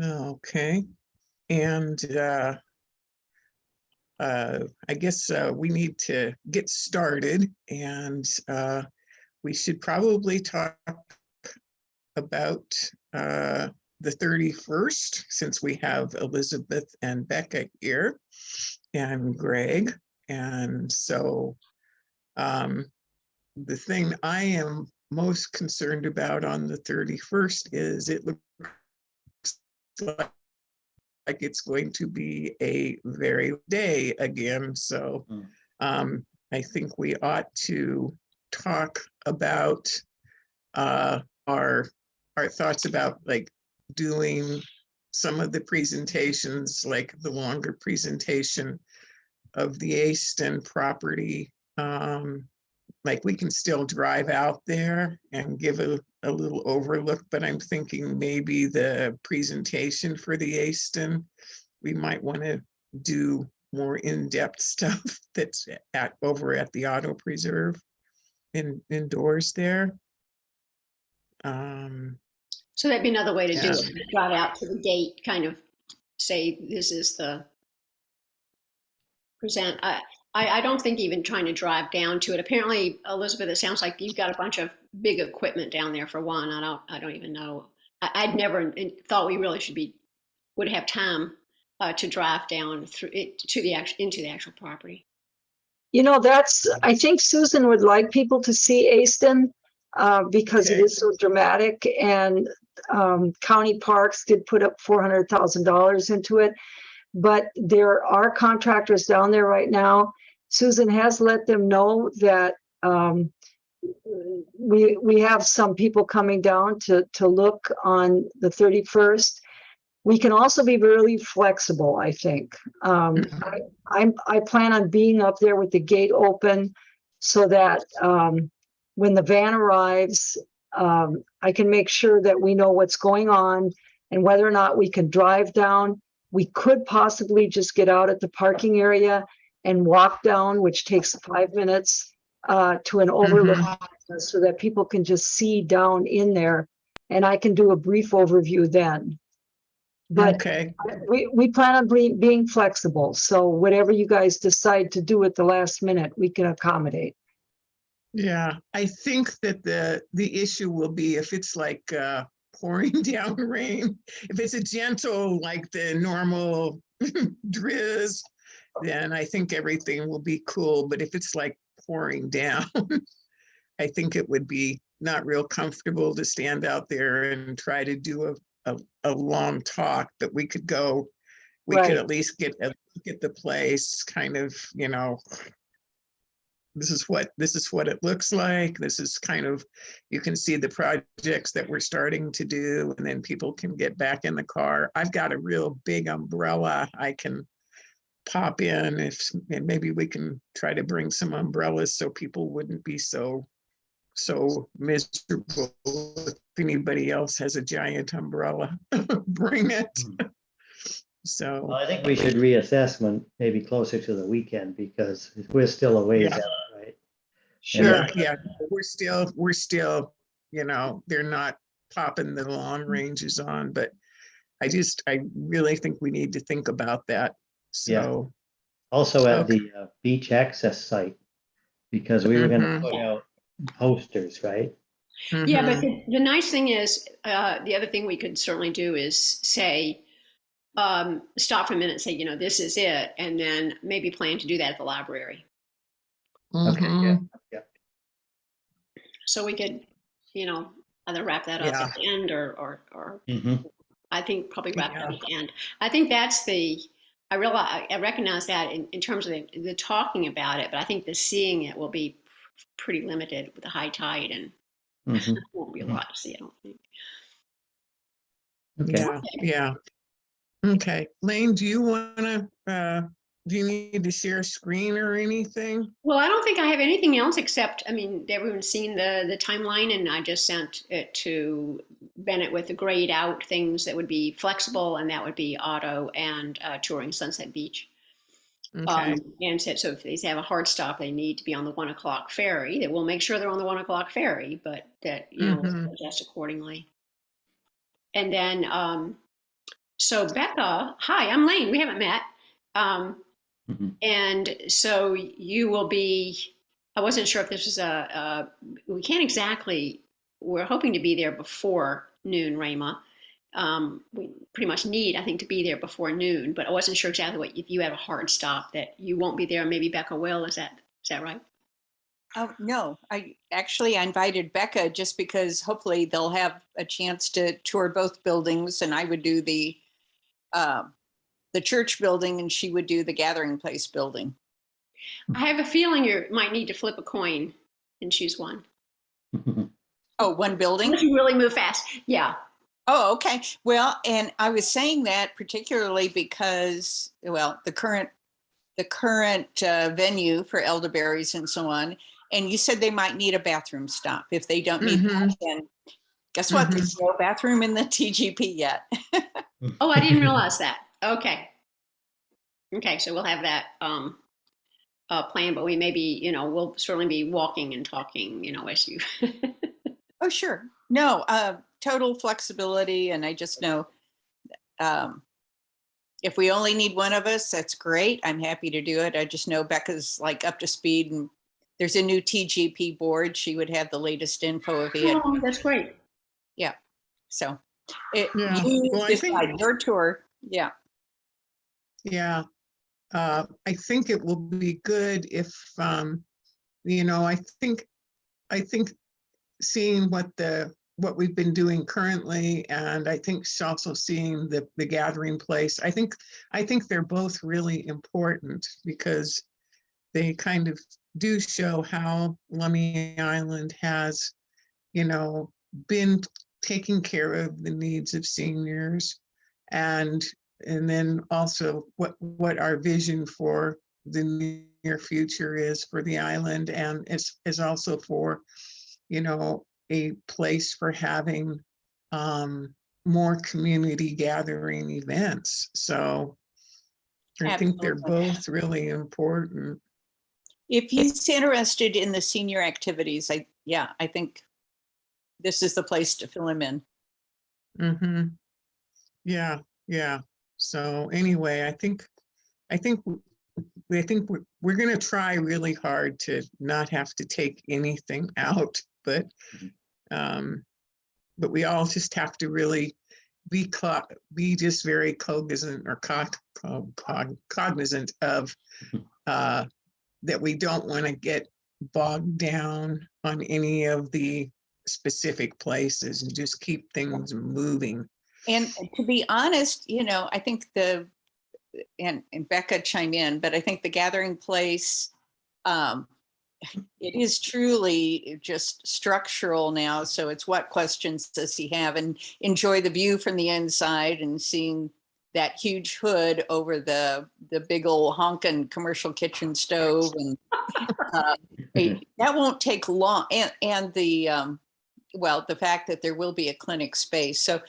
Okay. And I guess we need to get started, and we should probably talk about the 31st, since we have Elizabeth and Becca here and Greg. And so the thing I am most concerned about on the 31st is it looks like it's going to be a very day again. So I think we ought to talk about our thoughts about like doing some of the presentations, like the longer presentation of the Aston property. Like we can still drive out there and give a little overlook, but I'm thinking maybe the presentation for the Aston, we might want to do more in-depth stuff that's over at the Auto Preserve indoors there. So that'd be another way to do it. Drive out to the gate, kind of say this is the present. I don't think even trying to drive down to it. Apparently, Elizabeth, it sounds like you've got a bunch of big equipment down there for one. I don't even know. I'd never thought we really would have time to drive down through it to the into the actual property. You know, I think Susan would like people to see Aston because it is so dramatic, and county parks did put up $400,000 into it. But there are contractors down there right now. Susan has let them know that we have some people coming down to look on the 31st. We can also be really flexible, I think. I plan on being up there with the gate open so that when the van arrives, I can make sure that we know what's going on and whether or not we can drive down. We could possibly just get out at the parking area and walk down, which takes 5 minutes to an overlook so that people can just see down in there, and I can do a brief overview then. But we plan on being flexible. So whatever you guys decide to do at the last minute, we can accommodate. Yeah, I think that the issue will be if it's like pouring down rain. If it's a gentle, like the normal drizz, then I think everything will be cool. But if it's like pouring down, I think it would be not real comfortable to stand out there and try to do a long talk. But we could go, we could at least get a look at the place, kind of, you know, this is what it looks like. This is kind of, you can see the projects that we're starting to do, and then people can get back in the car. I've got a real big umbrella I can pop in, and maybe we can try to bring some umbrellas so people wouldn't be so miserable. If anybody else has a giant umbrella, bring it. So well, I think we should reassess when maybe closer to the weekend, because we're still a ways out, right? Sure. Yeah, we're still, you know, they're not popping the long ranges on, but I really think we need to think about that. So also at the beach access site, because we were going to put out posters, right? Yeah, but the nice thing is, the other thing we could certainly do is say, stop for a minute and say, you know, this is it, and then maybe plan to do that at the library. Okay. Yeah. So we could, you know, either wrap that up at the end or I think probably wrap it up at the end. I think that's I recognize that in terms of the talking about it, but I think the seeing it will be pretty limited with the high tide, and there won't be a lot to see, I don't think. Yeah. Okay, Lane, do you need to share a screen or anything? Well, I don't think I have anything else except, I mean, everyone's seen the timeline, and I just sent it to Bennett with the grayed out things that would be flexible, and that would be auto and touring Sunset Beach. And said, so if they have a hard stop, they need to be on the 1 o'clock ferry. That we'll make sure they're on the 1 o'clock ferry, but that, you know, we'll adjust accordingly. And then So Becca, hi, I'm Lane. We haven't met. Mhm. And so you will be, I wasn't sure if this was we can't exactly, we're hoping to be there before noon, Rama. We pretty much need, I think, to be there before noon, but I wasn't sure exactly what, if you have a hard stop that you won't be there, maybe Becca will. Is that right? Oh, no, I invited Becca just because hopefully they'll have a chance to tour both buildings, and I would do uh, the church building and she would do the Gathering Place building. I have a feeling you might need to flip a coin and choose one. Oh, one building? Unless you really move fast. Yeah. Oh, okay. Well, and I was saying that particularly because, well, the current venue for elderberries and so on, and you said they might need a bathroom stop. If they don't need that, then guess what? There's no bathroom in the TGP yet. Oh, I didn't realize that. Okay. Okay, so we'll have that plan, but we maybe, we'll certainly be walking and talking, as you. Oh, sure. No, total flexibility. And I just know if we only need one of us, that's great. I'm happy to do it. I just know Becca's like up to speed, and there's a new TGP board. She would have the latest info if he had. Oh, that's great. Yeah. So Yeah. you Well, I decide think, your tour. Yeah. yeah, I think it will be good if, I think seeing what we've been doing currently, and I think also seeing the Gathering Place, I think they're both really important because they kind of do show how Lummi Island has, been taking care of the needs of seniors, and then also what our vision for the near future is for the island, and is also for, a place for having more community gathering events. So I think they're Absolutely. both really important. If he's interested in the senior activities, I think this is the place to fill him in. Mm-hmm. Yeah, yeah. So anyway, I think we're going to try really hard to not have to take anything out, but we all just have to really be just very cognizant or cognizant of that we don't want to get bogged down on any of the specific places, and just keep things moving. And to be honest, I think and Becca chime in, but I think the Gathering Place, it is truly just structural now. So it's what questions does he have, and enjoy the view from the inside and seeing that huge hood over the big old honkin' commercial kitchen stove. And that won't take long. And the, the fact that there will be a clinic space. So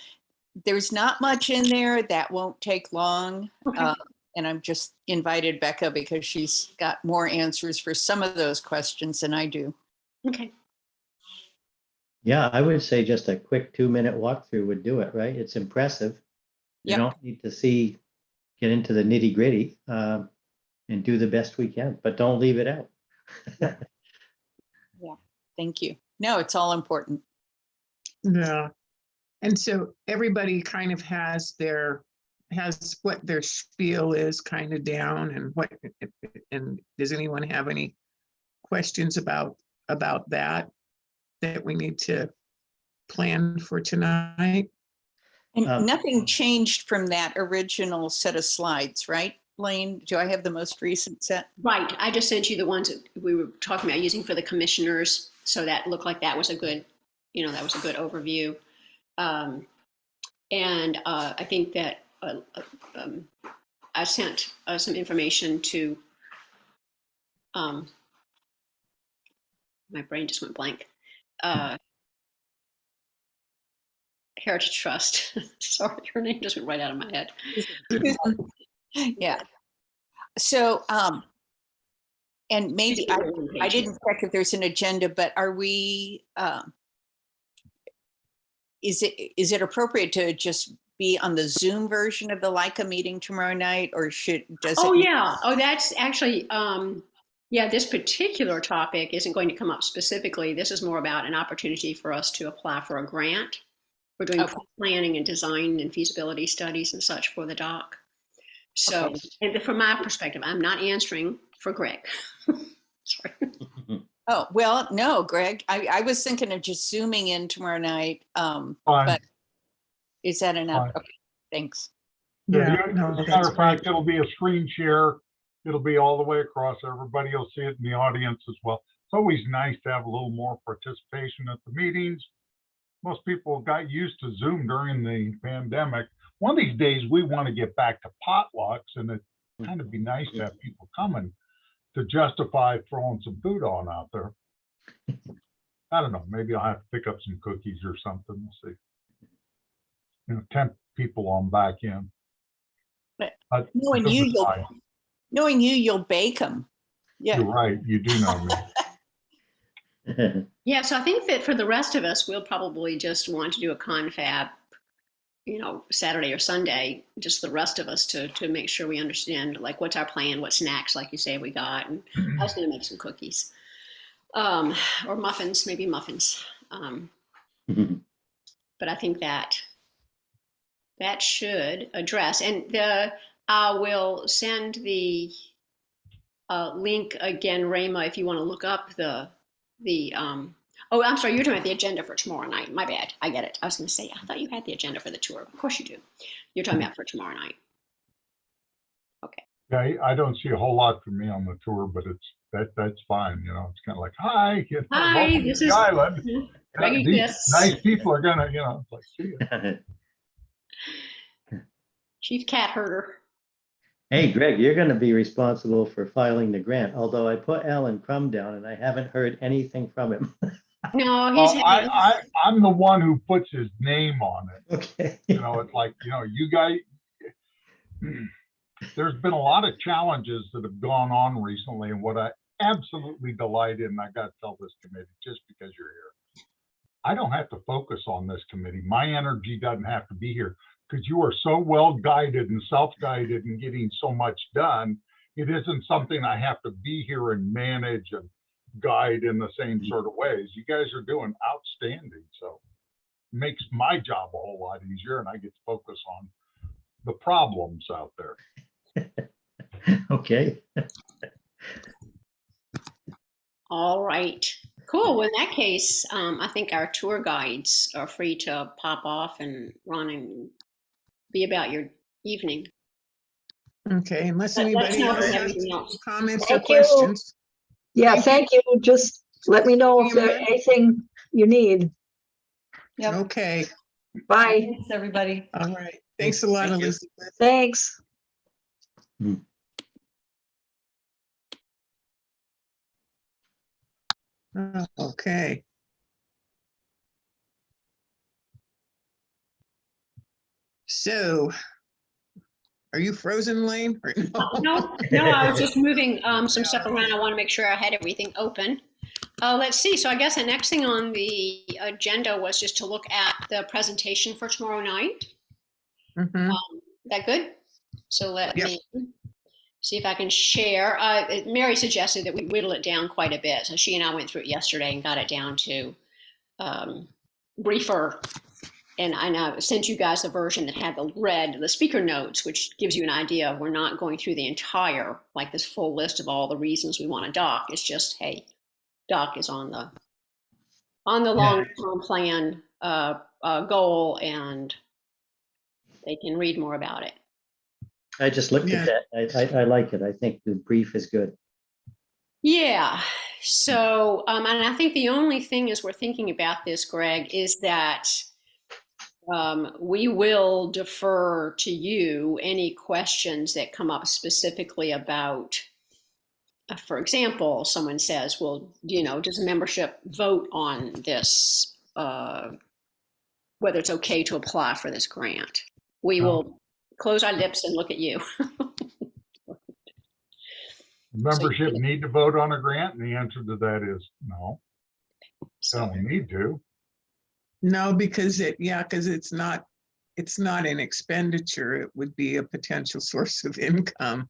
there's not much in there that won't take long. Okay. And I'm just invited Becca because she's got more answers for some of those questions than I do. Okay. Yeah, I would say just a quick 2-minute walkthrough would do it, right? It's impressive. You Yep. don't need to get into the nitty gritty and do the best we can, but don't leave it out. Yeah, thank you. No, it's all important. Yeah. And so everybody kind of has what their spiel is kind of down, and does anyone have any questions about that we need to plan for tonight? And nothing changed from that original set of slides, right, Lane? Do I have the most recent set? Right. I just sent you the ones that we were talking about using for the commissioners. So that looked like that was a good, overview. And I think that I sent some information to, my brain just went blank. Heritage Trust. Sorry, her name just went right out of my head. Yeah. So, and maybe I didn't check if there's an agenda, but are we, is it appropriate to just be on the Zoom version of the Leica meeting tomorrow night, or does Oh, it? yeah. Oh, that's actually, yeah, this particular topic isn't going to come up specifically. This is more about an opportunity for us to apply for a grant. We're doing Okay. planning and design and feasibility studies and such for the dock. So, Okay. and from my perspective, I'm not answering for Greg. Sorry. Oh, well, no, Greg, I was thinking of just Zooming in tomorrow night. Fine. But is that enough? Fine. Okay, thanks. Yeah, Yeah, no, as a that's matter of fine. fact, it'll be a screen share. It'll be all the way across. Everybody will see it in the audience as well. It's always nice to have a little more participation at the meetings. Most people got used to Zoom during the pandemic. One of these days, we want to get back to potlucks, and it kind of be nice to have people coming to justify throwing some food on out there. I don't know, maybe I'll have to pick up some cookies or something. We'll see. You know, tempt people on back in. But But knowing because you, of time, you'll bake them. Yeah. you're right, you do know me. Yeah, so I think that for the rest of us, we'll probably just want to do a confab, you know, Saturday or Sunday, just the rest of us to make sure we understand, like, what's our plan, what snacks, like you say, we got. And I was going to make some cookies or muffins, maybe muffins. But I think that should address. And I will send the link again, Rayma, if you want to look up the oh, I'm sorry, you're talking about the agenda for tomorrow night. My bad. I get it. I was going to say, I thought you had the agenda for the tour. Of course you do. You're talking about for tomorrow night. Okay. Yeah, I don't see a whole lot from me on the tour, but that's fine. You know, it's kind of like, hi, you know, Hi, welcome this to the is island. Greg These exists. nice people are gonna, you know, it's like, see ya. Chief Cat Herder. Hey, Greg, you're going to be responsible for filing the grant, although I put Alan Crum down and I haven't heard anything from him. No, he's Well, I'm the one who puts his name on it. Okay. You know, it's like, you know, you guys, there's been a lot of challenges that have gone on recently, and what I absolutely delight in, and I got to tell this committee, just because you're here, I don't have to focus on this committee. My energy doesn't have to be here because you are so well guided and self-guided and getting so much done. It isn't something I have to be here and manage and guide in the same sort of ways. You guys are doing outstanding. So it makes my job a whole lot easier, and I get to focus on the problems out there. Okay. all right. Cool. Well, in that case, I think our tour guides are free to pop off and run and be about your evening. Okay, unless Let us anybody know if else there's has anything else. comments or Thank you. questions. Yeah, Thank thank you. Just let me know if Thank you, there's Mike. anything you need. Yep. Okay, Bye. Thanks, everybody. all right. Thanks a lot, Thank you. Elizabeth. Thanks. Okay. So, are you frozen, Lane? Or no? No, I was just moving some stuff around. I want to make sure I had everything open. Let's see. So I guess the next thing on the agenda was just to look at the presentation for tomorrow night. Mhm. That good? So let Yep. me see if I can share. Mary suggested that we whittle it down quite a bit. So she and I went through it yesterday and got it down to briefer. And I sent you guys the version that had the speaker notes, which gives you an idea. We're not going through the entire, like this full list of all the reasons we want to dock. It's just, hey, dock is on the long-term plan goal, and they can read more about it. I just looked Yeah. at that. I like it. I think the brief is good. Yeah. So, and I think the only thing as we're thinking about this, Greg, is that we will defer to you any questions that come up specifically about, for example, someone says, well, you know, does a membership vote on this, whether it's okay to apply for this grant? We will close our lips and look at you. Membership need to vote on a grant? And the answer to that is no. So, Don't need to. No, because it's not it's not an expenditure, it would be a potential source of income.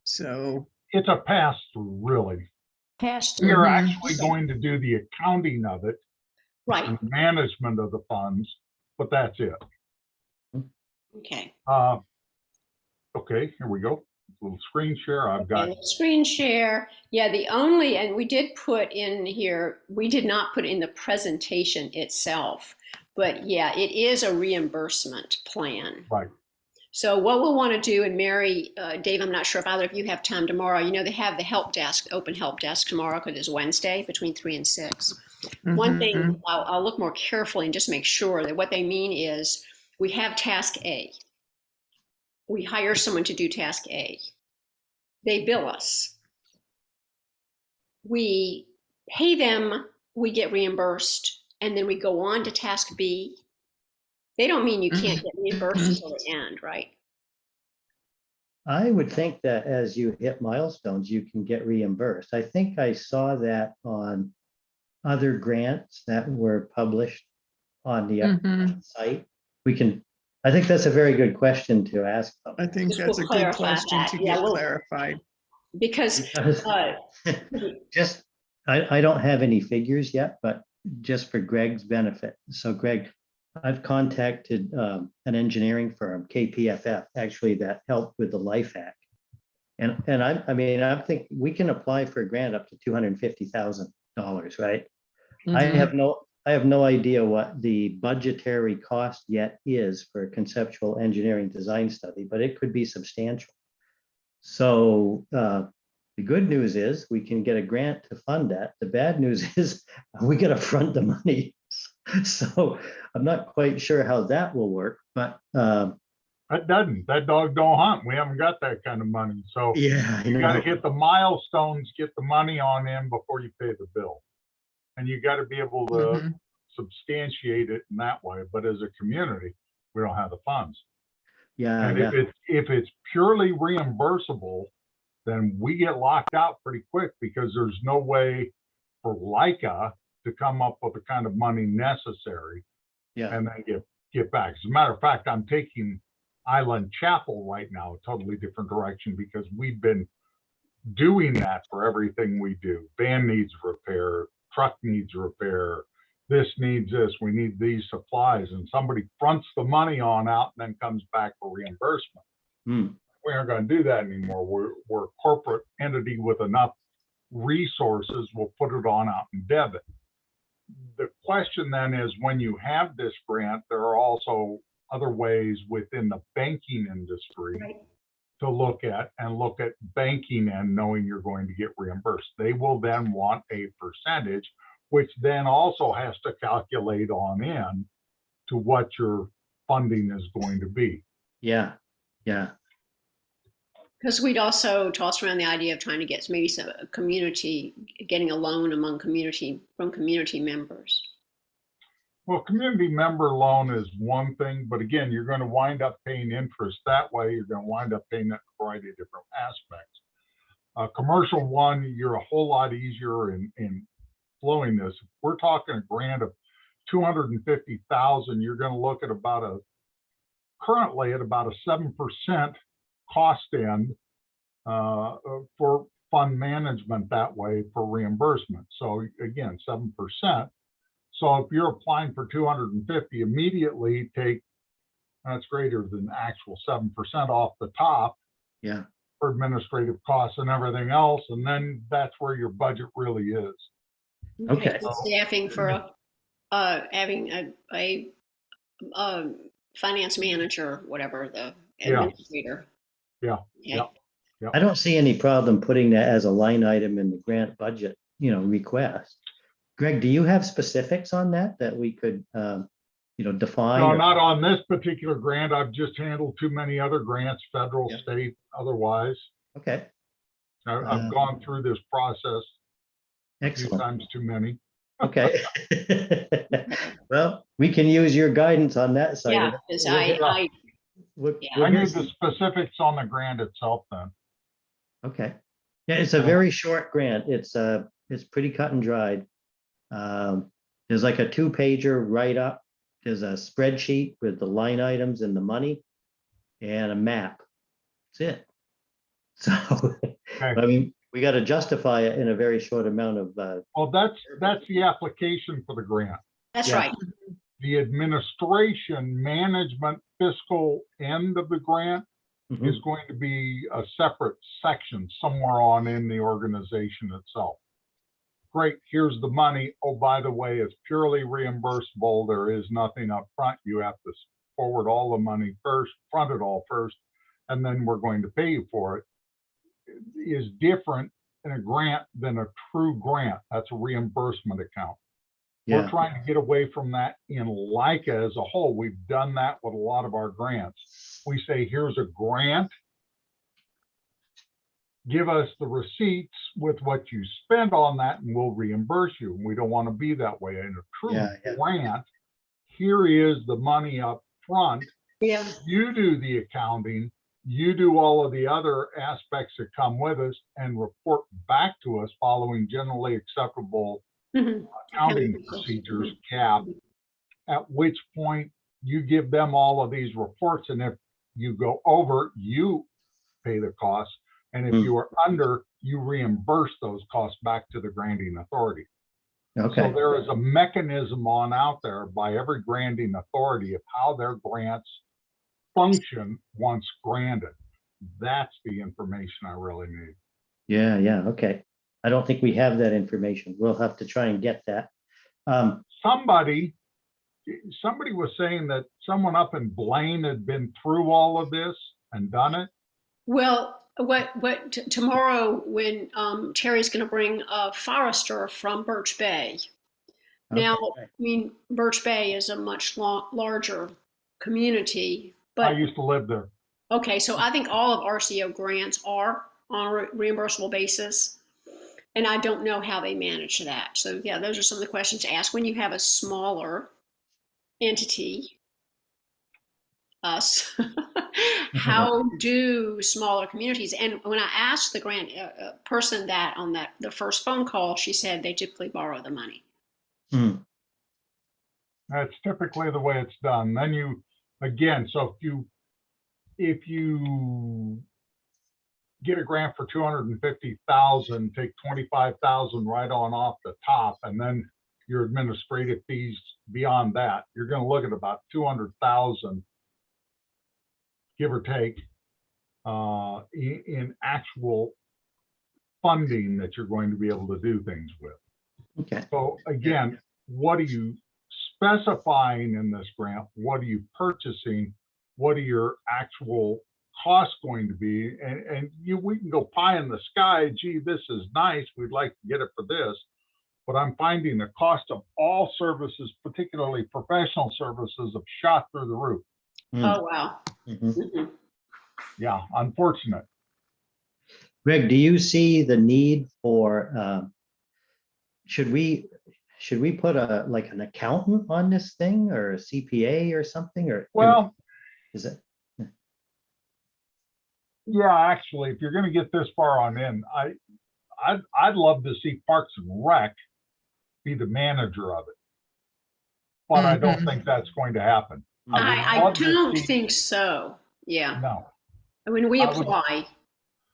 So, It's a pass through, really. Passed We through. are Mhm. actually going to do the accounting of it Right, and management of the funds, but that's it. okay. Okay, here we go. Little screen share. I've got, And screen share, yeah, and we did put in here, we did not put in the presentation itself, but yeah, it is a reimbursement plan. right, So what we'll want to do, and Mary, Dave, I'm not sure if either of you have time tomorrow. You know, they have the help desk, open help desk tomorrow because it's Wednesday between 3 and 6. One thing mhm. I'll look more carefully and just make sure that what they mean is we have task A. We hire someone to do task A. They bill us. We pay them, we get reimbursed, and then we go on to task B. They don't mean you can't get reimbursed until the end, right? I would think that as you hit milestones, you can get reimbursed. I think I saw that on other grants that were published on the Mhm. site. I think that's a very good question to ask them. I think Just that's a we'll good clarify question that. to Yeah, get we'll- clarified. Because Because just, I don't have any figures yet, but just for Greg's benefit. So Greg, I've contacted an engineering firm, KPFF, actually, that helped with the Life Hack. And I think we can apply for a grant up to $250,000, right? Mhm. I have no idea what the budgetary cost yet is for a conceptual engineering design study, but it could be substantial. So the good news is we can get a grant to fund that. The bad news is we got to front the money. So I'm not quite sure how that will work, but that dog don't hunt. We haven't got that kind of money. So yeah, I you got to know. hit the milestones, get the money on in before you pay the bill. And you got to be able to Mhm. substantiate it in that way. But as a community, we don't have the funds. Yeah, And yeah. if it's purely reimbursable, then we get locked out pretty quick because there's no way for Leica to come up with the kind of money necessary Yeah. and then get back. As a matter of fact, I'm taking Island Chapel right now, a totally different direction because we've been doing that for everything we do. Van needs repair, truck needs repair, this needs this, we need these supplies, and somebody fronts the money on out and then comes back for reimbursement. Hmm. We aren't going to do that anymore. We're a corporate entity with enough resources, we'll put it on out in debit. The question then is, when you have this grant, there are also other ways within the banking industry Right. to look at banking and knowing you're going to get reimbursed. They will then want a percentage, which then also has to calculate on in to what your funding is going to be. Yeah. Yeah. Because we'd also tossed around the idea of trying to get maybe some community, getting a loan from community members. Well, community member loan is one thing, but again, you're going to wind up paying interest that way. You're going to wind up paying that in a variety of different aspects. Commercial one, you're a whole lot easier in flowing this. If we're talking a grant of 250,000, you're going to look at currently at about a 7% cost end for fund management that way for reimbursement. So again, 7%. So if you're applying for 250, immediately take, that's greater than actual 7% off the top Yeah. for administrative costs and everything else. And then that's where your budget really is. Okay. So staffing for having a finance manager, whatever, the administrator. Yeah. Okay. Yeah. I don't see any problem putting that as a line item in the grant budget, request. Greg, do you have specifics on that we could, define? No, not on this particular grant. I've just handled too many other grants, federal, Yeah. state, otherwise. Okay, I've gone through this process a few excellent. times too many. Okay. Well, we can use your guidance on that side. Yeah, of it. because We're yeah. I gonna need the see- specifics on the grant itself then. Okay. Yeah, it's a very short grant. It's pretty cut and dried. There's like a 2-pager write-up there's a spreadsheet with the line items and the money and a map. That's it. So, I mean, we got to justify it in a very short amount of, Well, that's the application for the grant. That's Yeah. right. The administration, management, fiscal end of the grant Mhm. is going to be a separate section somewhere on in the organization itself. Great, here's the money. Oh, by the way, it's purely reimbursable. There is nothing up front. You have to forward all the money first, front it all first, and then we're going to pay you for it. Is different in a grant than a true grant. That's a reimbursement account. We're yeah, trying to get away from that in LICA as a whole. We've done that with a lot of our grants. We say, here's a grant. Give us the receipts with what you spend on that and we'll reimburse you. And we don't want to be that way. In a true Yeah, yeah. grant, here is the money up front. Yeah. You do the accounting, you do all of the other aspects that come with us and report back to us following generally acceptable Mhm. accounting procedures, CAP, at which point you give them all of these reports. And if you go over, you pay the cost. And if Hmm. you are under, you reimburse those costs back to the granting authority. So okay, there is a mechanism on out there by every granting authority of how their grants function once granted. That's the information I really need. yeah, yeah, okay. I don't think we have that information. We'll have to try and get that. Somebody was saying that someone up in Blaine had been through all of this and done it. Well, tomorrow when Terry's going to bring a forester from Birch Bay. Now, Okay. I mean, Birch Bay is a much larger community, I but used to live there. okay, so I think all of RCO grants are on a reimbursable basis. And I don't know how they manage that. So yeah, those are some of the questions to ask when you have a smaller entity, us. How do smaller communities? And when I asked the grant person that on the first phone call, she said they typically borrow the money. Hmm. That's typically the way it's done. Then you, again, so if you get a grant for 250,000, take 25,000 right on off the top, and then your administrative fees beyond that, you're going to look at about 200,000, give or take, in actual funding that you're going to be able to do things with. Okay, So again, what are you specifying in this grant? What are you purchasing? What are your actual costs going to be? And we can go pie in the sky. Gee, this is nice. We'd like to get it for this. But I'm finding the cost of all services, particularly professional services, have shot through the roof. Hmm. Oh, wow. Mhm. Mhm. Yeah, unfortunate. Greg, do you see the need for, should we put like an accountant on this thing or a CPA or something, or? Well, Is it? yeah, actually, if you're going to get this far on in, I'd love to see Parks and Rec be the manager of it, but I don't think that's going to happen. I love to don't see- think so. Yeah. No, When we I would- apply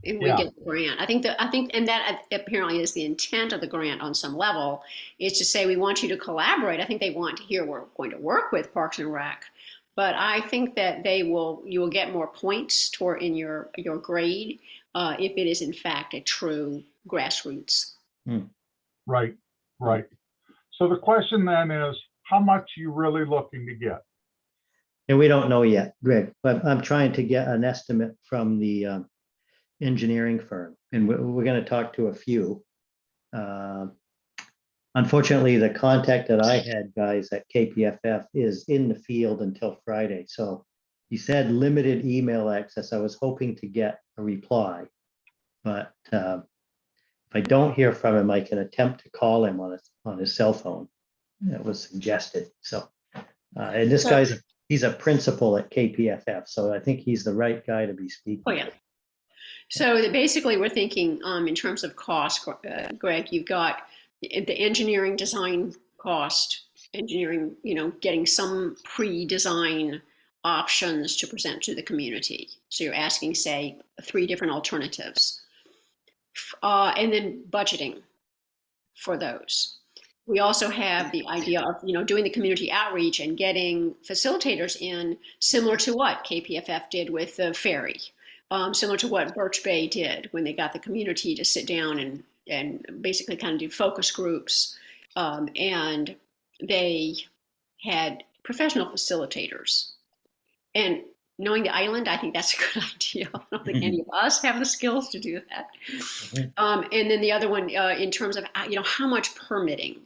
and we Yeah. get the grant, I think, and that apparently is the intent of the grant on some level, is to say we want you to collaborate. I think they want to hear we're going to work with Parks and Rec, but I think that you will get more points in your grade if it is in fact a true grassroots. right. So the question then is, how much you really looking to get? And we don't know yet, Greg, but I'm trying to get an estimate from the engineering firm, and we're going to talk to a few. Unfortunately, the contact that I had, guys, at KPFF is in the field until Friday. So he said limited email access. I was hoping to get a reply, but if I don't hear from him, I can attempt to call him on his cell phone. That was suggested. So, and this he's a principal at KPFF, so I think he's the right guy to be speaking. Oh, yeah. So basically, we're thinking in terms of cost, Greg, you've got the engineering design cost engineering, getting some pre-design options to present to the community. So you're asking, say, 3 different alternatives, and then budgeting for those. We also have the idea of, doing the community outreach and getting facilitators in, similar to what KPFF did with the ferry, similar to what Birch Bay did when they got the community to sit down and basically kind of do focus groups. And they had professional facilitators. And knowing the island, I think that's a good idea. I don't think any of us have the skills to do that. And then the other one, in terms of, how much permitting,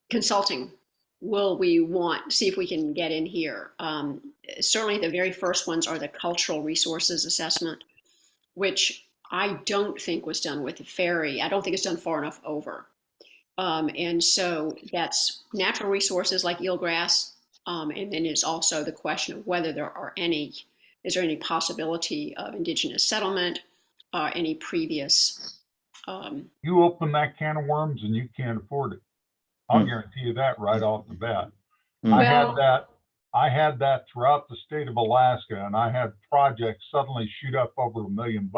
consulting will we want, see if we can get in here. Certainly the very first ones are the cultural resources assessment, which I don't think was done with the ferry. I don't think it's done far enough over. And so that's natural resources like eelgrass. And then it's also the question of whether is there any possibility of indigenous settlement, any previous. You open that can of worms and you can't afford it. I'll guarantee you that right off the bat. I had that throughout the state of Alaska, and I had projects suddenly shoot up over $1 million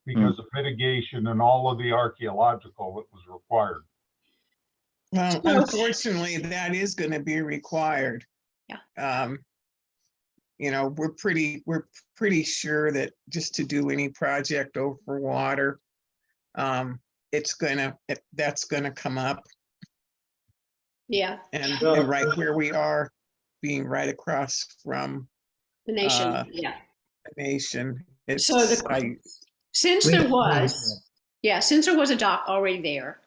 because of mitigation and all of the archaeological that was required. Well, unfortunately, that is going to be required. Yeah. We're pretty sure that just to do any project over water, that's gonna come up. Yeah. And right where we are, being right across from The nation. the nation. It's So since there was a dock already there,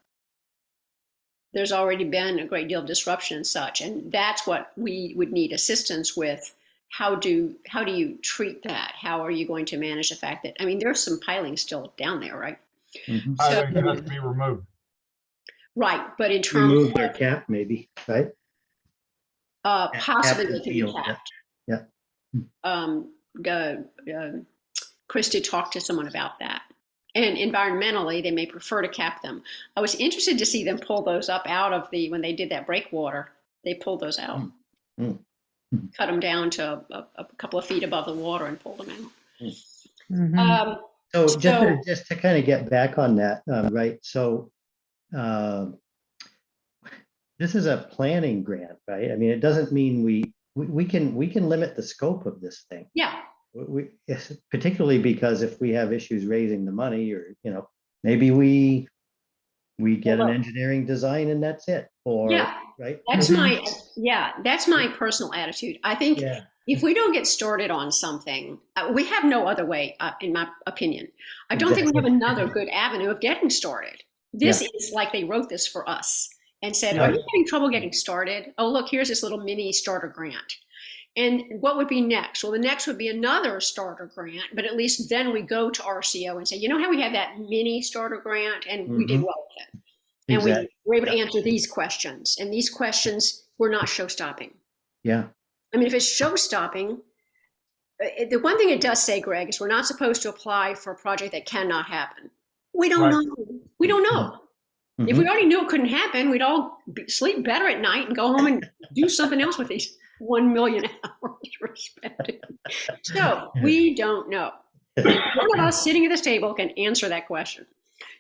there's already been a great deal of disruption and such, and that's what we would need assistance with. How do you treat that? How are you going to manage the fact that, there's some piling still down there, right? I think it has to be removed. Right, but in terms Remove their cap, maybe, right? possibly Cap they the can be field, capped. Chris did talk to someone about that. And environmentally, they may prefer to cap them. I was interested to see them pull those up out of when they did that breakwater, they pulled those out. Cut them down to a couple of feet above the water and pulled them out. Mhm. So just to kind of get back on that, right? So this is a planning grant, right? It doesn't mean we can limit the scope of this thing. Yeah. Particularly because if we have issues raising the money, or maybe we get an engineering design and that's it, or right. That's my personal attitude. I think if we don't get started on something, we have no other way, in my opinion. I don't think we have another good avenue of getting started. This is like they wrote this for us and said, are you having trouble getting started? Oh, look, here's this little mini starter grant. And what would be next? Well, the next would be another starter grant, but at least then we go to RCO and say, how we had that mini starter grant and we did well with it. And we were able to answer these questions, and these questions were not show-stopping. Yeah. If it's show-stopping, the one thing it does say, Greg, is we're not supposed to apply for a project that cannot happen. We don't know. We don't know. If we already knew it couldn't happen, we'd all sleep better at night and go home and do something else with these 1 million hours respectively. So we don't know. One of us sitting at this table can answer that question.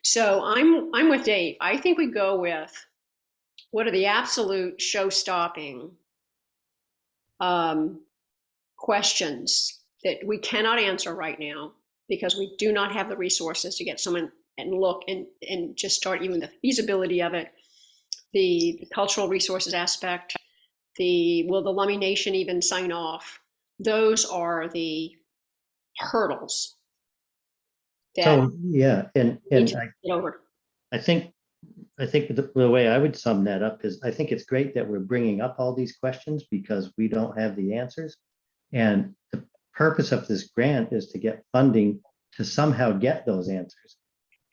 So I'm with Dave. I think we go with what are the absolute show-stopping questions that we cannot answer right now because we do not have the resources to get someone and look and just start even the feasibility of it, the cultural resources aspect, will the Lummi Nation even sign off? Those are the hurdles. So and I think the way I would sum that up is I think it's great that we're bringing up all these questions because we don't have the answers. And the purpose of this grant is to get funding to somehow get those answers.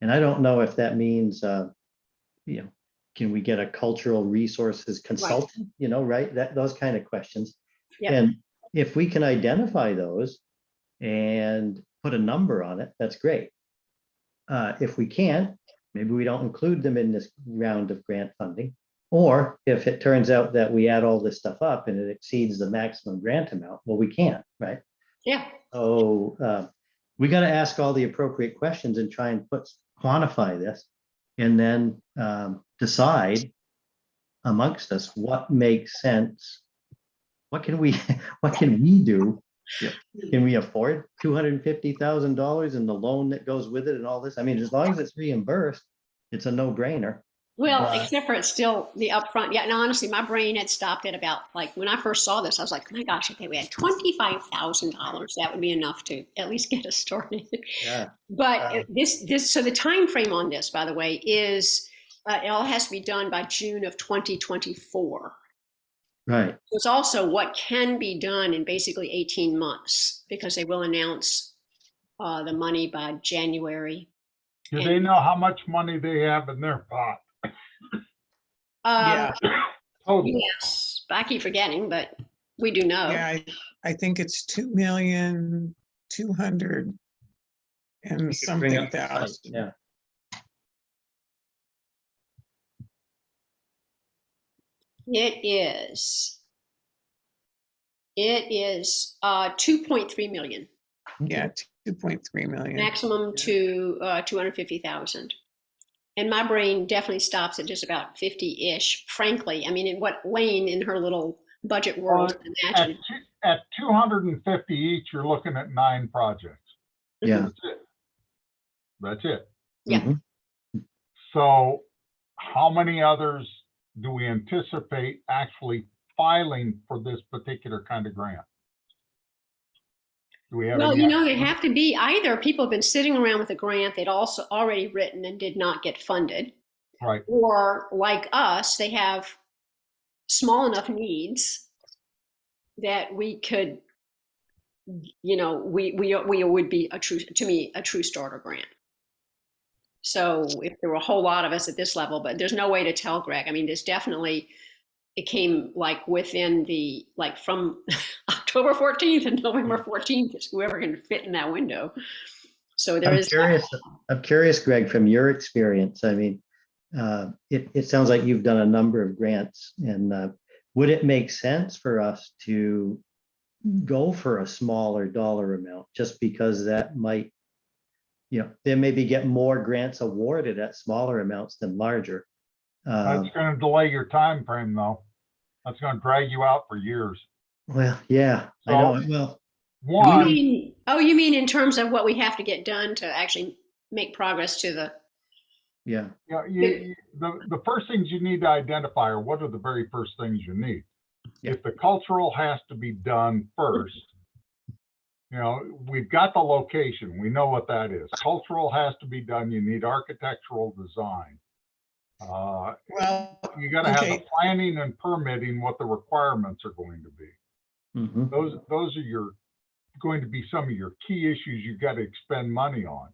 And I don't know if that means, can we get a cultural resources consultant, right? Those kind of questions. Yeah. And if we can identify those and put a number on it, that's great. If we can't, maybe we don't include them in this round of grant funding. Or if it turns out that we add all this stuff up and it exceeds the maximum grant amount, well, we can't, right? Yeah, So we got to ask all the appropriate questions and try and quantify this, and then decide amongst us what makes sense. What can we do? Can we afford $250,000 and the loan that goes with it and all this? I mean, as long as it's reimbursed, it's a no-brainer. well, But- except for it's still the upfront. Yeah, and honestly, my brain had stopped at about, like, when I first saw this, I was like, oh my gosh, okay, we had $25,000. That would be enough to at least get us started. Yeah. But so the time frame on this, by the way, is it all has to be done by June of 2024. Right. It's also what can be done in basically 18 months, because they will announce the money by January. Do they know how much money they have in their pot? Yeah, Total. Yes, but I keep forgetting, but we do know. yeah, I think it's 2,200,000 and Bring something up the site, thousand. yeah. It is 2.3 million, Yeah, 2.3 million. maximum to 250,000. And my brain definitely stops at just about 50-ish, frankly. I mean, what Lane in her little budget world can imagine. At 250 each, you're looking at 9 projects. Yeah. That's it. That's it. Yeah. Mhm. So how many others do we anticipate actually filing for this particular kind of grant? Do we have? Well, any you know, they idea? have to be either people have been sitting around with a grant they'd also already written and did not get funded, Right. or like us, they have small enough needs that we could, you know, we would be to me, a true starter grant. So if there were a whole lot of us at this level, but there's no way to tell, Greg. I mean, there's definitely, it came like within the, like from October 14th and November 14th, is whoever can fit in that window. So there is. I'm curious, Greg, from your experience. I mean, it sounds like you've done a number of grants, and would it make sense for us to go for a smaller dollar amount just because that might, then maybe get more grants awarded at smaller amounts than larger? That's going to delay your time frame, though. That's going to drag you out for years. Well, yeah, I know. Well, One, You mean in terms of what we have to get done to actually make progress to the. yeah, the first things you need to identify are what are the very first things you need. Yeah. If the cultural has to be done first, we've got the location. We know what that is. Cultural has to be done. You need architectural design. Well, You got to have okay. the planning and permitting, what the requirements are going to be. mhm, Those are going to be some of your key issues you got to expend money on.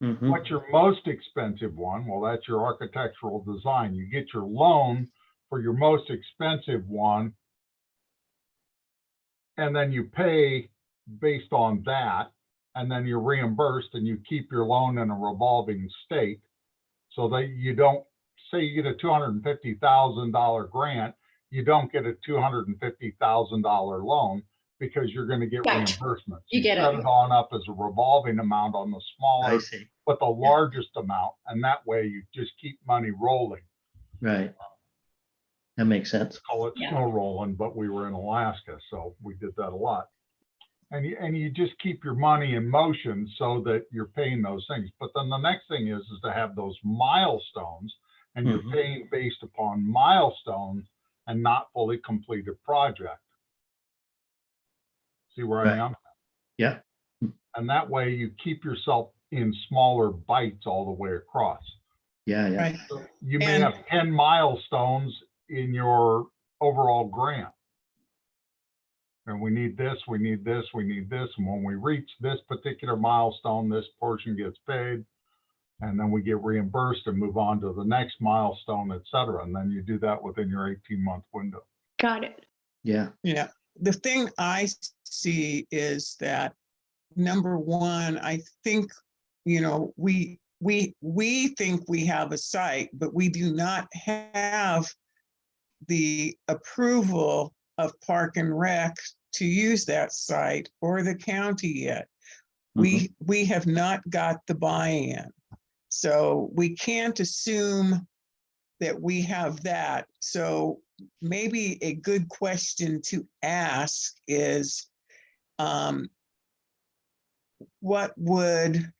mhm, What's your most expensive one? Well, that's your architectural design. You get your loan for your most expensive one, and then you pay based on that, and then you're reimbursed, and you keep your loan in a revolving state so that you don't, say you get a $250,000 grant, you don't get a $250,000 loan because you're going to get Right. reimbursements. You get set it. it on up as a revolving amount on the smaller, I see. but the largest amount, and that way you just keep money rolling. Right. That makes sense. Call it Yeah. snow rolling, but we were in Alaska, so we did that a lot. And you just keep your money in motion so that you're paying those things. But then the next thing is to have those milestones, and you're Mhm. paying based upon milestones and not fully completed project. See where Right. I am? Yeah. And that way you keep yourself in smaller bites all the way across. Yeah, yeah. Right. You may And- have 10 milestones in your overall grant. And we need this, we need this, we need this. And when we reach this particular milestone, this portion gets paid. And then we get reimbursed and move on to the next milestone, et cetera. And then you do that within your 18-month window. Got it. Yeah. Yeah, the thing I see is that, number one, I think, we we think we have a site, but we do not have the approval of Park and Rec to use that site or the county yet. We have not got the buy-in. So we can't assume that we have that. So maybe a good question to ask is, what would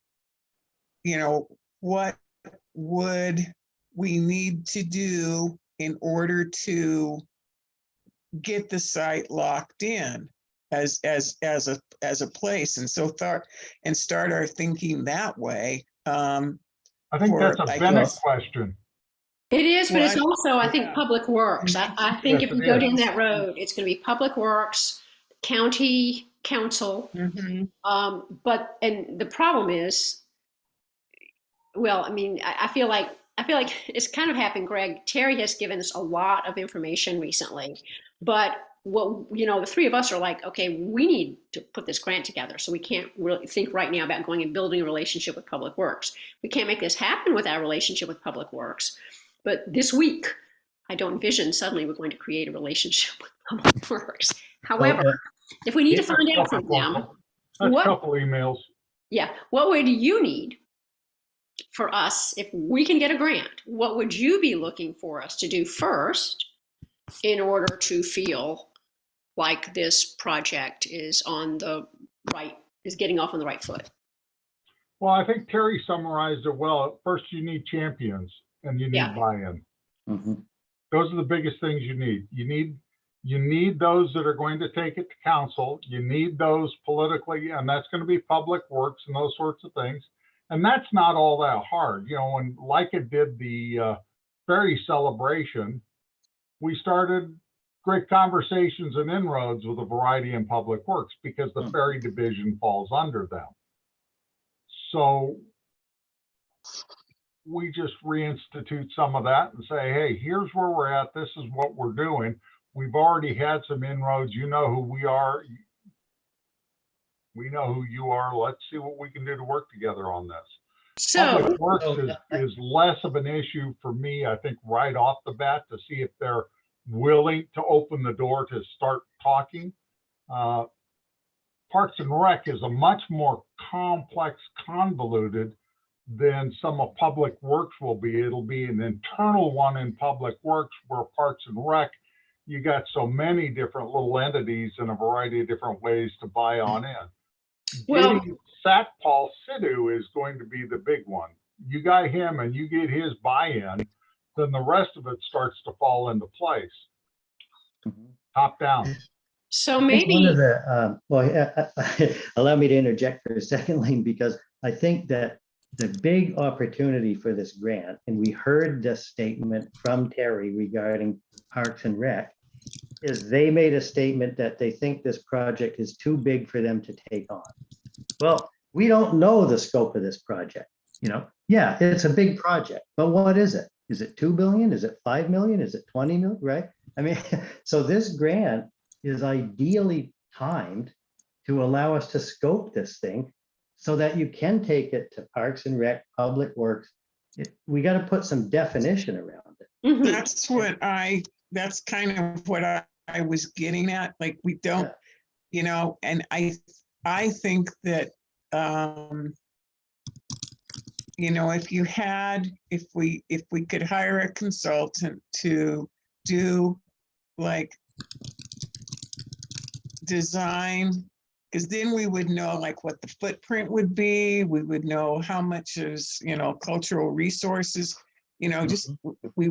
we need to do in order to get the site locked in as a place, and so start our thinking that way. I think for, that's a I Bennett guess- question. It is, but it's What? also, I think, Yeah. Public Works. I think Yes, if we it go is. down that road, it's going to be Public Works, county council. Mhm. And the problem is, well, I mean, I feel like it's kind of happened, Greg. Terry has given us a lot of information recently, but the three of us are like, okay, we need to put this grant together. So we can't really think right now about going and building a relationship with Public Works. We can't make this happen without a relationship with Public Works. But this week, I don't envision suddenly we're going to create a relationship with Public Works. However, if we need to find out from them, That's a what, couple emails. yeah, what would you need for us if we can get a grant? What would you be looking for us to do first in order to feel like this project is getting off on the right foot? Well, I think Terry summarized it well. First, you need champions and you need Yeah. buy-in. Mhm. Those are the biggest things you need. You need those that are going to take it to council. You need those politically, and that's going to be Public Works and those sorts of things. And that's not all that hard. When Leica did the ferry celebration, we started great conversations and inroads with a variety in Public Works because the ferry division falls under them. So we just reinstitute some of that and say, hey, here's where we're at. This is what we're doing. We've already had some inroads. You know who we are. We know who you are. Let's see what we can do to work together on this. So, Public Works is less of an issue for me, I think, right off the bat, to see if they're willing to open the door to start talking. Parks and Rec is a much more complex, convoluted than some of Public Works will be. It'll be an internal one in Public Works, where Parks and Rec, you got so many different little entities and a variety of different ways to buy on in. well, Getting Satpal Sidhu is going to be the big one. You got him and you get his buy-in, then the rest of it starts to fall into place. Mhm. Top down. so I think one maybe, of the, allow me to interject for a second, Lane, because I think that the big opportunity for this grant, and we heard this statement from Terry regarding Parks and Rec, is they made a statement that they think this project is too big for them to take on. Well, we don't know the scope of this project. Yeah, it's a big project, but what is it? Is it 2 billion? Is it 5 million? Is it 20 million? Right? I mean, so this grant is ideally timed to allow us to scope this thing so that you can take it to Parks and Rec, Public Works. We got to put some definition around it. mhm. That's kind of what I was getting at. Like, we don't, and I think that, if we could hire a consultant to do like design, because then we would know like what the footprint would be. We would know how much is, cultural resources, just we.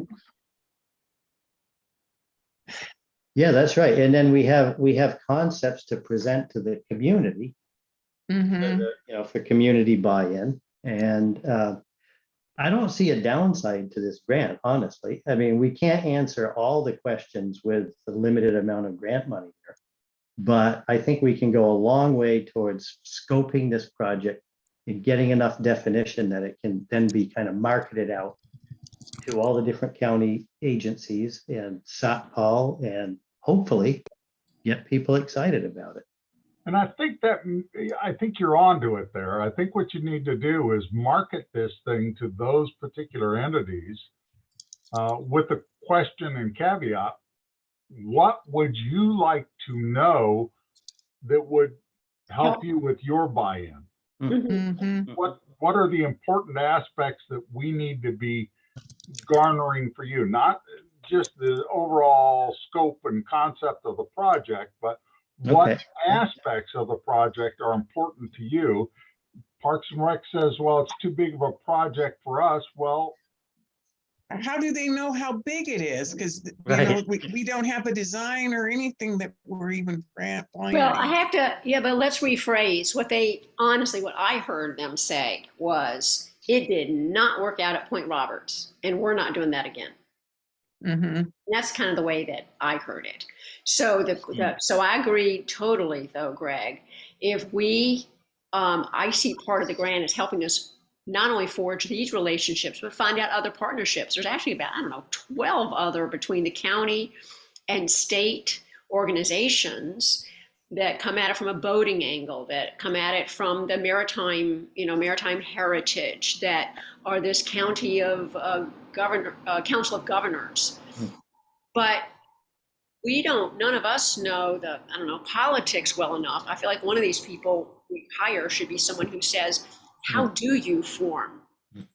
Yeah, that's right. And then we have concepts to present to the community, Mhm. for community buy-in. And I don't see a downside to this grant, honestly. I mean, we can't answer all the questions with the limited amount of grant money here. But I think we can go a long way towards scoping this project and getting enough definition that it can then be kind of marketed out to all the different county agencies and Satpal, and hopefully get people excited about it. And I think you're onto it there. I think what you need to do is market this thing to those particular entities with the question and caveat, what would you like to know that would help you with your buy-in? Mhm. What are the important aspects that we need to be garnering for you? Not just the overall scope and concept of the project, but what Okay. aspects of the project are important to you? Parks and Rec says, well, it's too big of a project for us. Well, How do they know how big it is? Because, Right. we don't have a design or anything that we're even planning. Well, I have to, yeah, but let's rephrase what I heard them say was it did not work out at Point Roberts, and we're not doing that again. Mhm. And that's kind of the way that I heard it. So so I agree totally, though, Greg. If we, I see part of the grant as helping us not only forge these relationships, but find out other partnerships. There's actually about, I don't know, 12 other between the county and state organizations that come at it from a boating angle, that come at it from the maritime heritage, that are this county of council of governors. But none of us know politics well enough. I feel like one of these people we hire should be someone who says, how do you form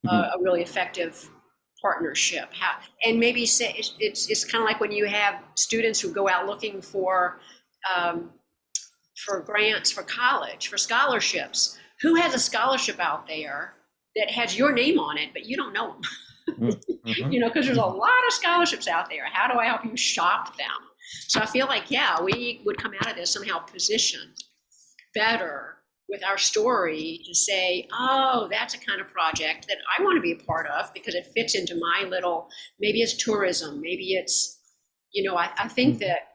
a really effective partnership? And maybe say it's kind of like when you have students who go out looking for grants for college, for scholarships. Who has a scholarship out there that has your name on it, but you don't know them? Because there's a lot of scholarships out there. How do I help you shop them? So I feel like, yeah, we would come out of this somehow positioned better with our story to say, oh, that's a kind of project that I want to be a part of because it fits into my little, maybe it's tourism, maybe it's, I think that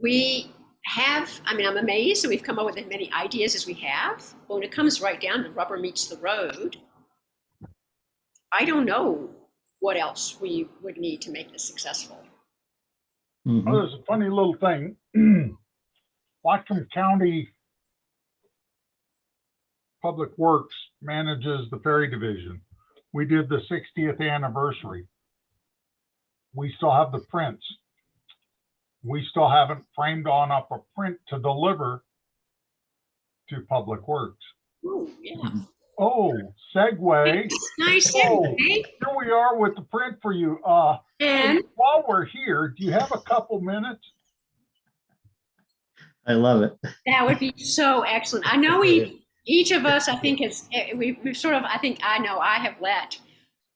we have, I'm amazed that we've come up with as many ideas as we have, but when it comes right down to rubber meets the road, I don't know what else we would need to make this successful. oh, there's a funny little thing. Whatcom County Public Works manages the ferry division. We did the 60th anniversary. We still have the prints. We still haven't framed on up a print to deliver to Public Works. Ooh, yeah. Oh, segue. Nice Oh, segue. here we are with the print for you. And While we're here, do you have a couple minutes? I love it. that would be so excellent. I know each of us, I think, we've sort of, I have let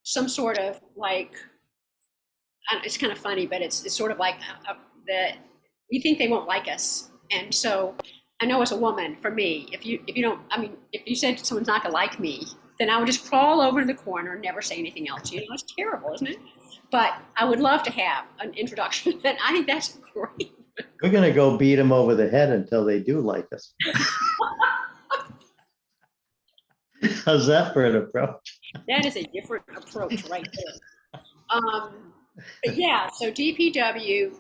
some sort of like, it's kind of funny, but it's sort of like that we think they won't like us. And so I know as a woman, for me, if you said someone's not gonna like me, then I would just crawl over to the corner and never say anything else. It's terrible, isn't it? But I would love to have an introduction. And I think that's great. We're gonna go beat them over the head until they do like us. How's that for an approach? That is a different approach right there. But yeah, so DPW,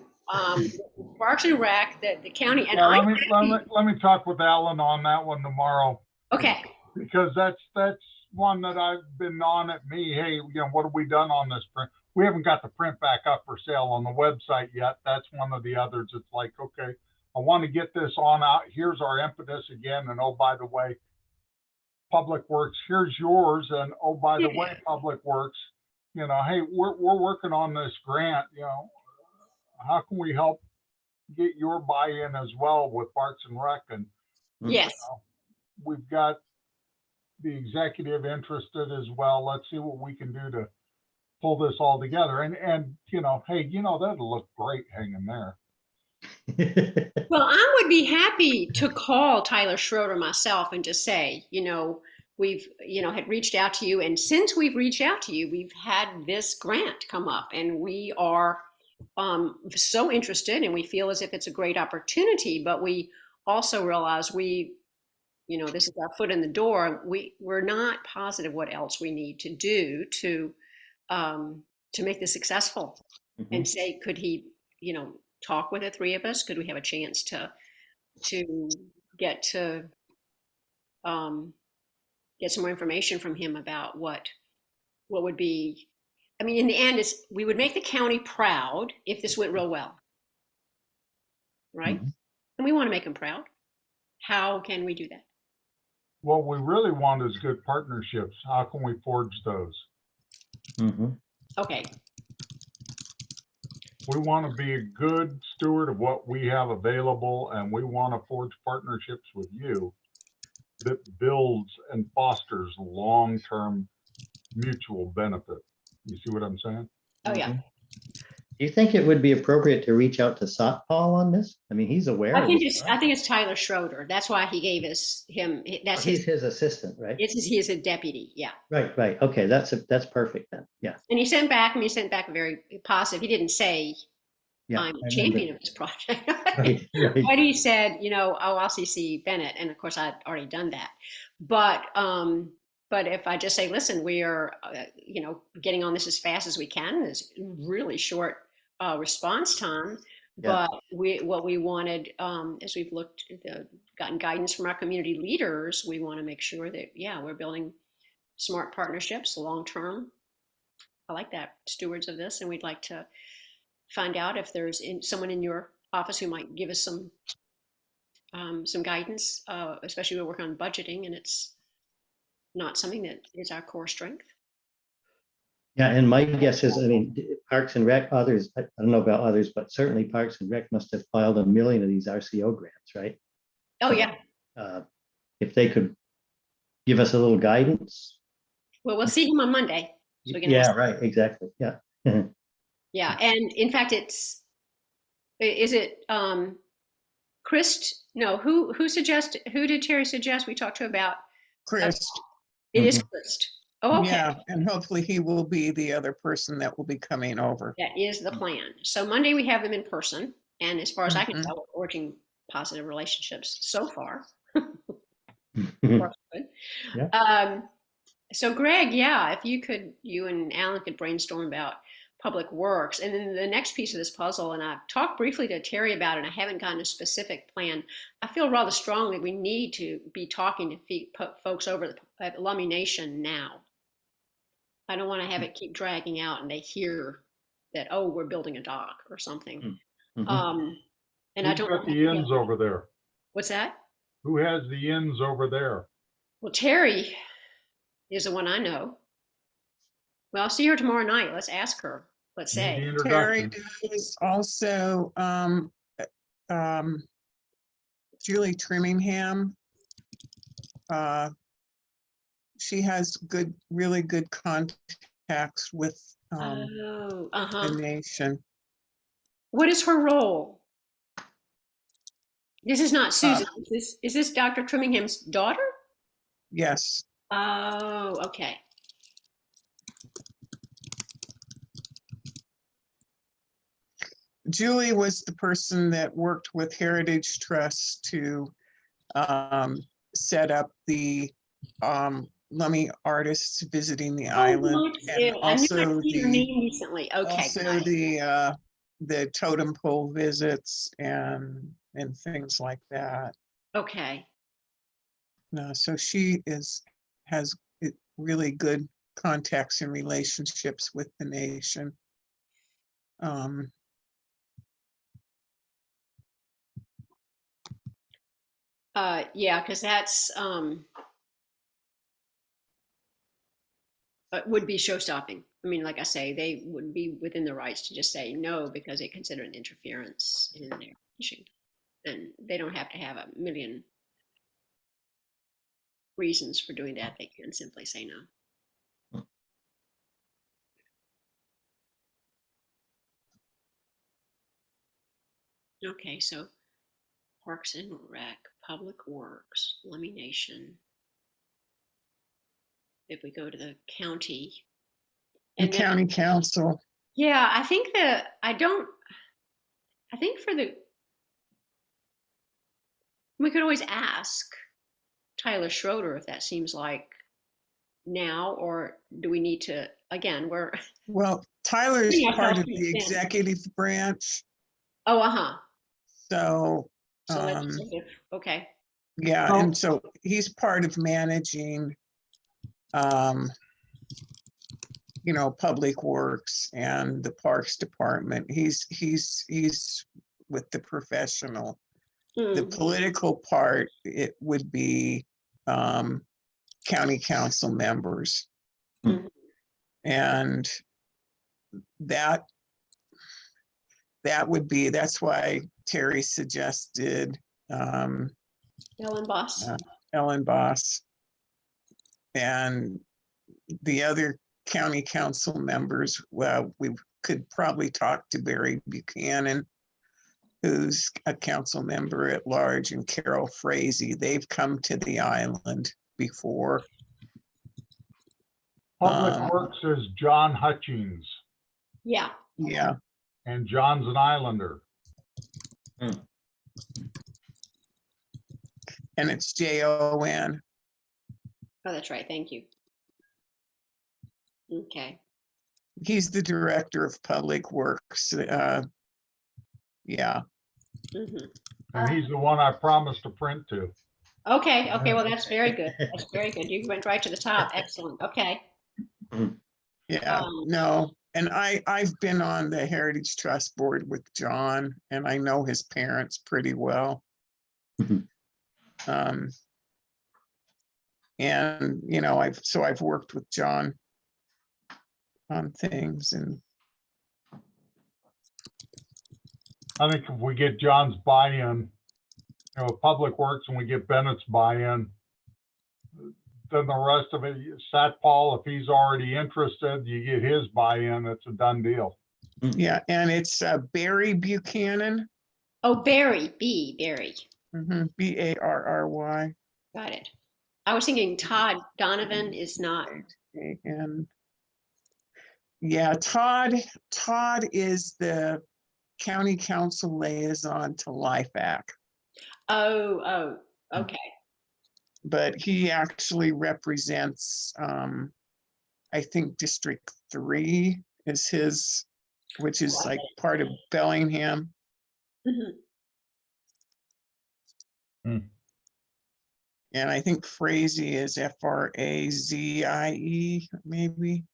Parks and Rec, the county, and let me talk with Alan on that one tomorrow. Okay. Because that's one that I've been on at me. Hey, what have we done on this print? We haven't got the print back up for sale on the website yet. That's one of the others. It's like, okay, I want to get this on out. Here's our impetus again. And oh, by the way, Public Works, here's yours. And oh, by the way, Public Works, hey, we're working on this grant. How can we help get your buy-in as well with Parks and Rec? And yes, we've got the executive interested as well. Let's see what we can do to pull this all together. And hey, that'll look great hanging there. Well, I would be happy to call Tyler Schroeder myself and just say, we've, had reached out to you. And since we've reached out to you, we've had this grant come up and we are so interested and we feel as if it's a great opportunity, but we also realize this is our foot in the door. We're not positive what else we need to do to make this successful. And say, could he, talk with the three of us? Could we have a chance to to get to get some more information from him about what would be. I mean, in the end, we would make the county proud if this went real well, right? Mhm. And we want to make them proud. How can we do that? What we really want is good partnerships. How can we forge those? Mhm. Okay, We want to be a good steward of what we have available, and we want to forge partnerships with you that builds and fosters long-term mutual benefit. You see what I'm saying? oh yeah. Mhm. Do you think it would be appropriate to reach out to Satpal on this? I mean, he's aware I of think this. it's I think it's Tyler Schroeder. That's why he gave us him. That's He's his assistant, right? he's a deputy. Yeah. Right. Okay, that's perfect then. Yeah. And he sent back very positive. He didn't say Yeah. I'm I a remember. champion of this project. Right. But he said, oh, I'll CC Bennett. And of course I'd already done that. But if I just say, listen, we are, getting on this as fast as we can, there's really short response time. Yeah. But what we wanted, as we've gotten guidance from our community leaders, we want to make sure that, we're building smart partnerships long-term. I like that, stewards of this, and we'd like to find out if there's someone in your office who might give us some guidance, especially we're working on budgeting, and it's not something that is our core strength. Yeah, and my guess is, I mean, Parks and Rec, others, I don't know about others, but certainly Parks and Rec must have filed 1 million of these RCO grants, right? Oh So, yeah. If they could give us a little guidance. Well, we'll see him on Monday. So we can Yeah, ask. right, exactly. Yeah. Yeah, and in fact, is it Chris? No, who did Terry suggest we talk to about? Chris, It is Chris. Oh, okay. yeah, and hopefully he will be the other person that will be coming over. That is the plan. So Monday we have them in person, and as far as I can Mhm. tell, we're forging positive relationships so far. Mhm. Good. Yeah. So Greg, if you and Alan could brainstorm about public works. And then the next piece of this puzzle, and I've talked briefly to Terry about it, and I haven't gotten a specific plan. I feel rather strongly we need to be talking to folks over at Lummi Nation now. I don't want to have it keep dragging out and they hear that, oh, we're building a dock or something. Mhm. And I Who's don't got the ends over there? What's that? Who has the ends over there? Well, Terry is the one I know. Well, I'll see her tomorrow night. Let's ask her. Let's Need the say. Terry introduction. is also Julie Trimmingham. She has really good contacts with the nation. What is her role? This is not Susan. Is this Dr. Trimmingham's daughter? Yes. Oh, okay. Julie was the person that worked with Heritage Trust to set up the Lummi artists visiting the island, and also I knew I'd seen her name recently. Okay. also the totem pole visits and things like that. Okay. So she has really good contacts and relationships with the nation. Yeah, because that's would be show stopping. I mean, like I say, they would be within the rights to just say no because they consider it interference in their fishing, and they don't have to have a million reasons for doing that. They can simply say no. Okay, so Parks and Rec, Public Works, Lummi Nation. If we go to the county. And county council. Yeah, I think we could always ask Tyler Schroeder if that seems like now, or do we need to, again, well, Tyler's Yeah, part of I'll the executive branch. Oh, uh-huh. So So Um, legislative, okay. Yeah, Oh. and so he's part of managing, Public Works and the Parks Department. He's with the professional. The Mm, political part, it would be county council members. mhm. And that's why Terry suggested Ellen Boss. Ellen Boss. And the other county council members, well, we could probably talk to Barry Buchanan, who's a council member at large, and Carol Frazee. They've come to the island before. Public Works is John Hutchings, Yeah. Yeah, and John's an Islander. and it's JON. Oh, that's right. Thank you. Okay. He's the director of Public Works. Yeah, Mhm. And he's the one I promised to print to. Okay. Okay. Well, that's very good. That's very good. You went right to the top. Excellent. Okay. yeah, no. And I've been on the Heritage Trust Board with John, and I know his parents pretty well. Mhm. And I've worked with John on things, and I think if we get John's buy-in, Public Works, and we get Bennett's buy-in, then the rest of it, Sat Paul, if he's already interested, you get his buy-in, it's a done deal. yeah, and it's Barry Buchanan, Oh, Barry. Barry. Barry. Got it. I was thinking Todd Donovan is not. And yeah, Todd is the county council liaison to LIFAC, Oh, okay. but he actually represents, I think District 3 is his, which is like part of Bellingham. Mhm. And I think Frazee is Frazie, maybe.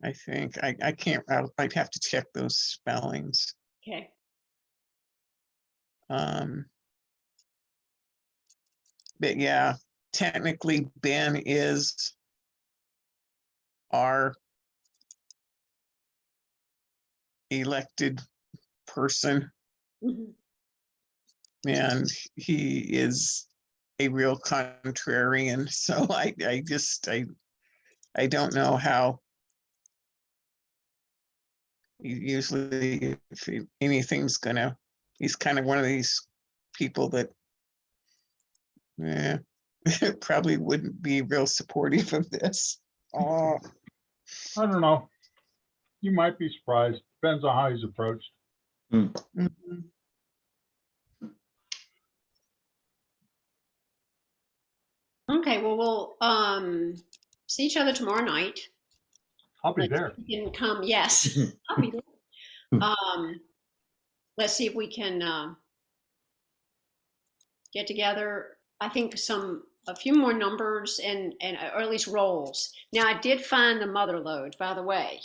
I think, I can't, I'd have to check those spellings. Okay. But yeah, technically Ben is our elected person, Mhm. and he is a real contrarian. So I don't know how. Usually if anything's gonna, he's kind of one of these people that probably wouldn't be real supportive of this. Oh, I don't know. You might be surprised. Depends on how he's approached. mhm. Okay. Well, we'll see each other tomorrow night. I'll be there. You can come. Yes, I'll be there. Let's see if we can get together. I think a few more numbers and or at least roles. Now I did find the mother lode, by the way.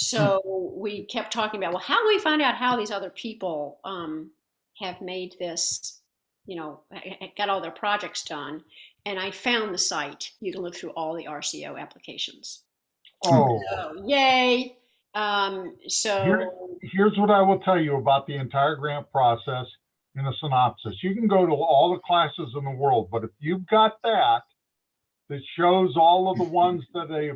So we kept talking about, well, how do we find out how these other people have made this, got all their projects done? And I found the site. You can look through all the RCO applications. Oh, So, yay. here's what I will tell you about the entire grant process in a synopsis. You can go to all the classes in the world, but if you've got that shows all of the ones that they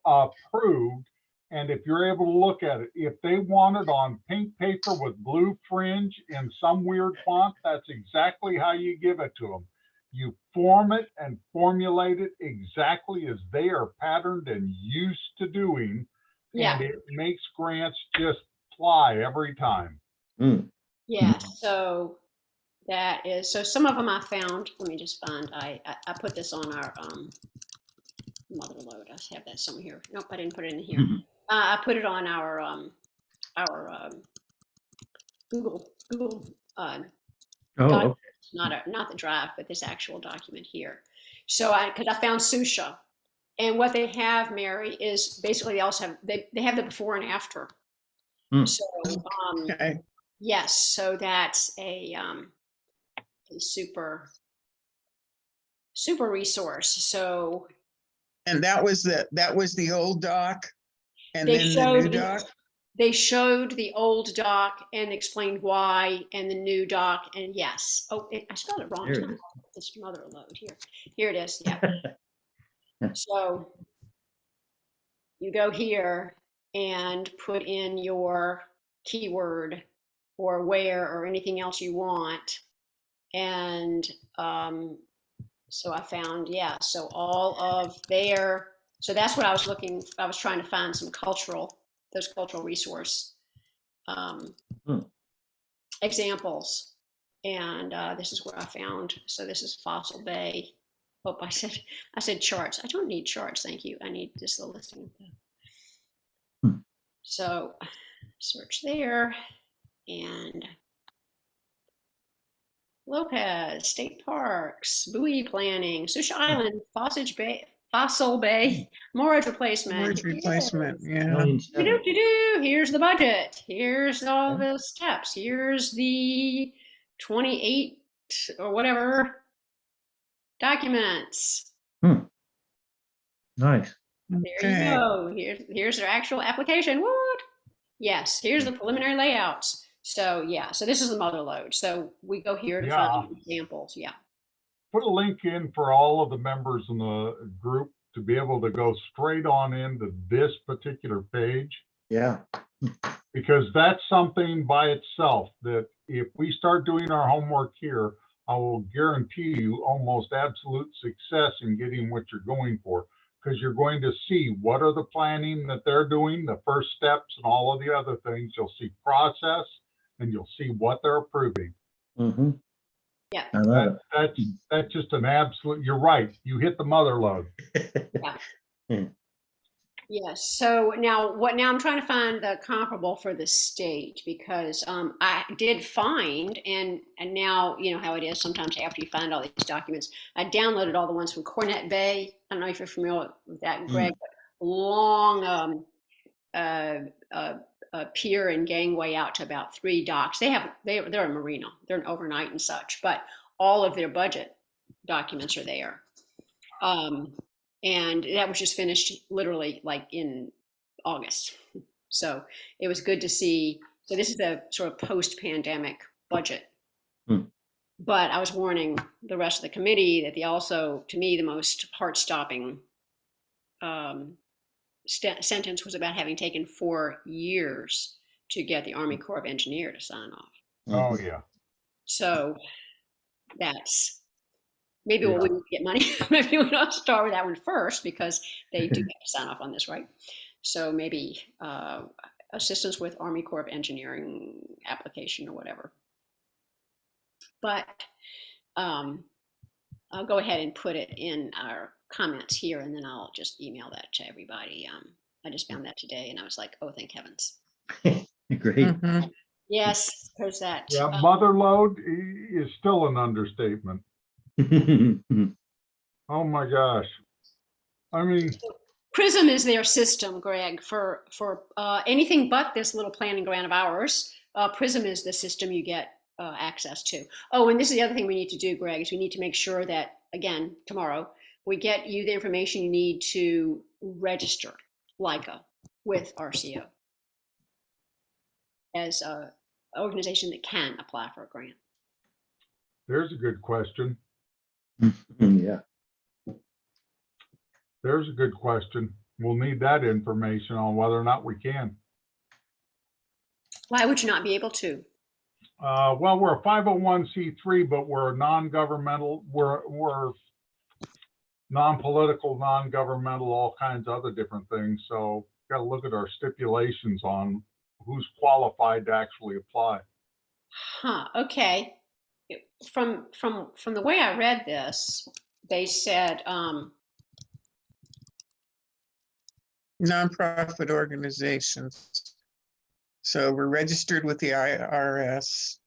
approved, and if you're able to look at it, if they want it on pink paper with blue fringe in some weird font, that's exactly how you give it to them. You form it and formulate it exactly as they are patterned and used to doing. Yeah. And it makes grants just fly every time. Yeah. So that is, so some of them I found, let me just find, I put this on our mother lode. I have that somewhere here. Nope, I didn't put it in here. I put it on our Google Oh, document, okay. not the drive, but this actual document here. So because I found Susha, and what they have, Mary, is basically they also have they have the before and after. Hmm. So Okay. yes, so that's a super resource. So And that was the old doc and they then the new showed doc? they showed the old doc and explained why, and the new doc, and yes. Oh, I spelled it wrong. There It's it not is. this mother load here. Here it is. Yeah. So you go here and put in your keyword or where or anything else you want. And so I found, yeah, so all of their, so that's what I was I was trying to find those cultural resource Hmm. examples. And this is where I found, so this is Fossil Bay. Oh, I said charts. I don't need charts, thank you. I need just the listing. Hmm. So search there, and Lopez State Parks, buoy planning, Susha Island, Fossil Bay, moorage replacement. Storage Here it replacement, is. yeah. $1,700,000. Here's the budget. Here's all Okay. the steps. Here's the 28 or whatever documents. Nice. There you Okay. go. Here's their actual application. What? Yes, here's the preliminary layouts. So yeah, so this is the mother load. So we go here to Yeah. find examples. Yeah. Put a link in for all of the members in the group to be able to go straight on into this particular page, Yeah. because that's something by itself that if we start doing our homework here, I will guarantee you almost absolute success in getting what you're going for, because you're going to see what are the planning that they're doing, the first steps and all of the other things. You'll see process and you'll see what they're approving. Mm-hmm. Yeah. I love That's just an absolute, you're right. You hit the mother load. it. Yes. So now I'm trying to find the comparable for the state, because I did find, and now you know how it is sometimes after you find all these documents. I downloaded all the ones from Cornet Bay. I don't know if you're familiar with that, Greg. But long pier and gangway out to about 3 docks. They're a marina. They're an overnight and such, but all of their budget documents are there. And that was just finished literally like in August. So it was good to see. So this is a sort of post-pandemic budget. But I was warning the rest of the committee that also, to me, the most heart-stopping sentence was about having taken 4 years to get the Army Corps of Engineers to sign off. Oh, yeah. So that's maybe we wouldn't get money. Maybe we don't start with that one first, because they do have to sign off on this, right? So maybe assistance with Army Corps of Engineering application or whatever. But I'll go ahead and put it in our comments here, and then I'll just email that to everybody. I just found that today, and I was like, oh, thank heavens. Great. Mhm. Yes, there's that. Yeah, mother load is still an understatement. Oh my gosh. I mean, Prism is their system, Greg, for anything but this little planning grant of ours. Prism is the system you get access to. Oh, and this is the other thing we need to do, Greg, is we need to make sure that, again, tomorrow, we get you the information you need to register LICA with RCO as an organization that can apply for a grant. there's a good question. Yeah. There's a good question. We'll need that information on whether or not we can. Why would you not be able to? Well, we're a 501c3, but we're a non-governmental, we're non-political, non-governmental, all kinds of other different things. So got to look at our stipulations on who's qualified to actually apply. Huh, okay. From the way I read this, they said Nonprofit organizations. So we're registered with the IRS.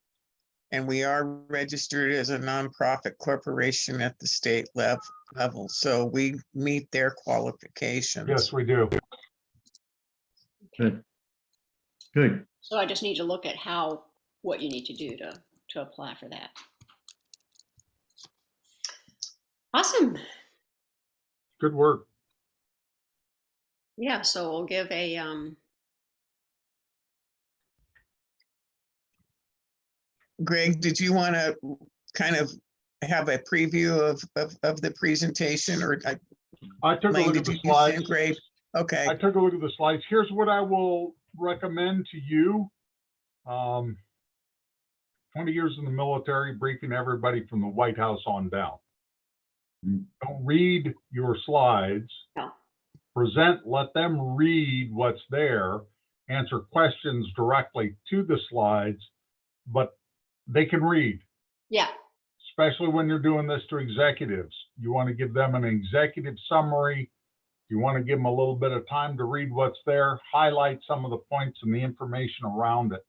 And we are registered as a nonprofit corporation at the state level. So we meet their qualifications. Yes, we do. Good. Good. So I just need to look at what you need to do to apply for that. Awesome. Good work. Yeah, so we'll give a, Greg, did you want to kind of have a preview of the presentation, or I took a Lane, look at did the you slides. send Greg? Okay, I took a look at the slides. Here's what I will recommend to you. 20 years in the military, briefing everybody from the White House on down. Don't read your slides. No. Present, let them read what's there, answer questions directly to the slides, but they can read, yeah, especially when you're doing this to executives. You want to give them an executive summary. You want to give them a little bit of time to read what's there, highlight some of the points and the information around it.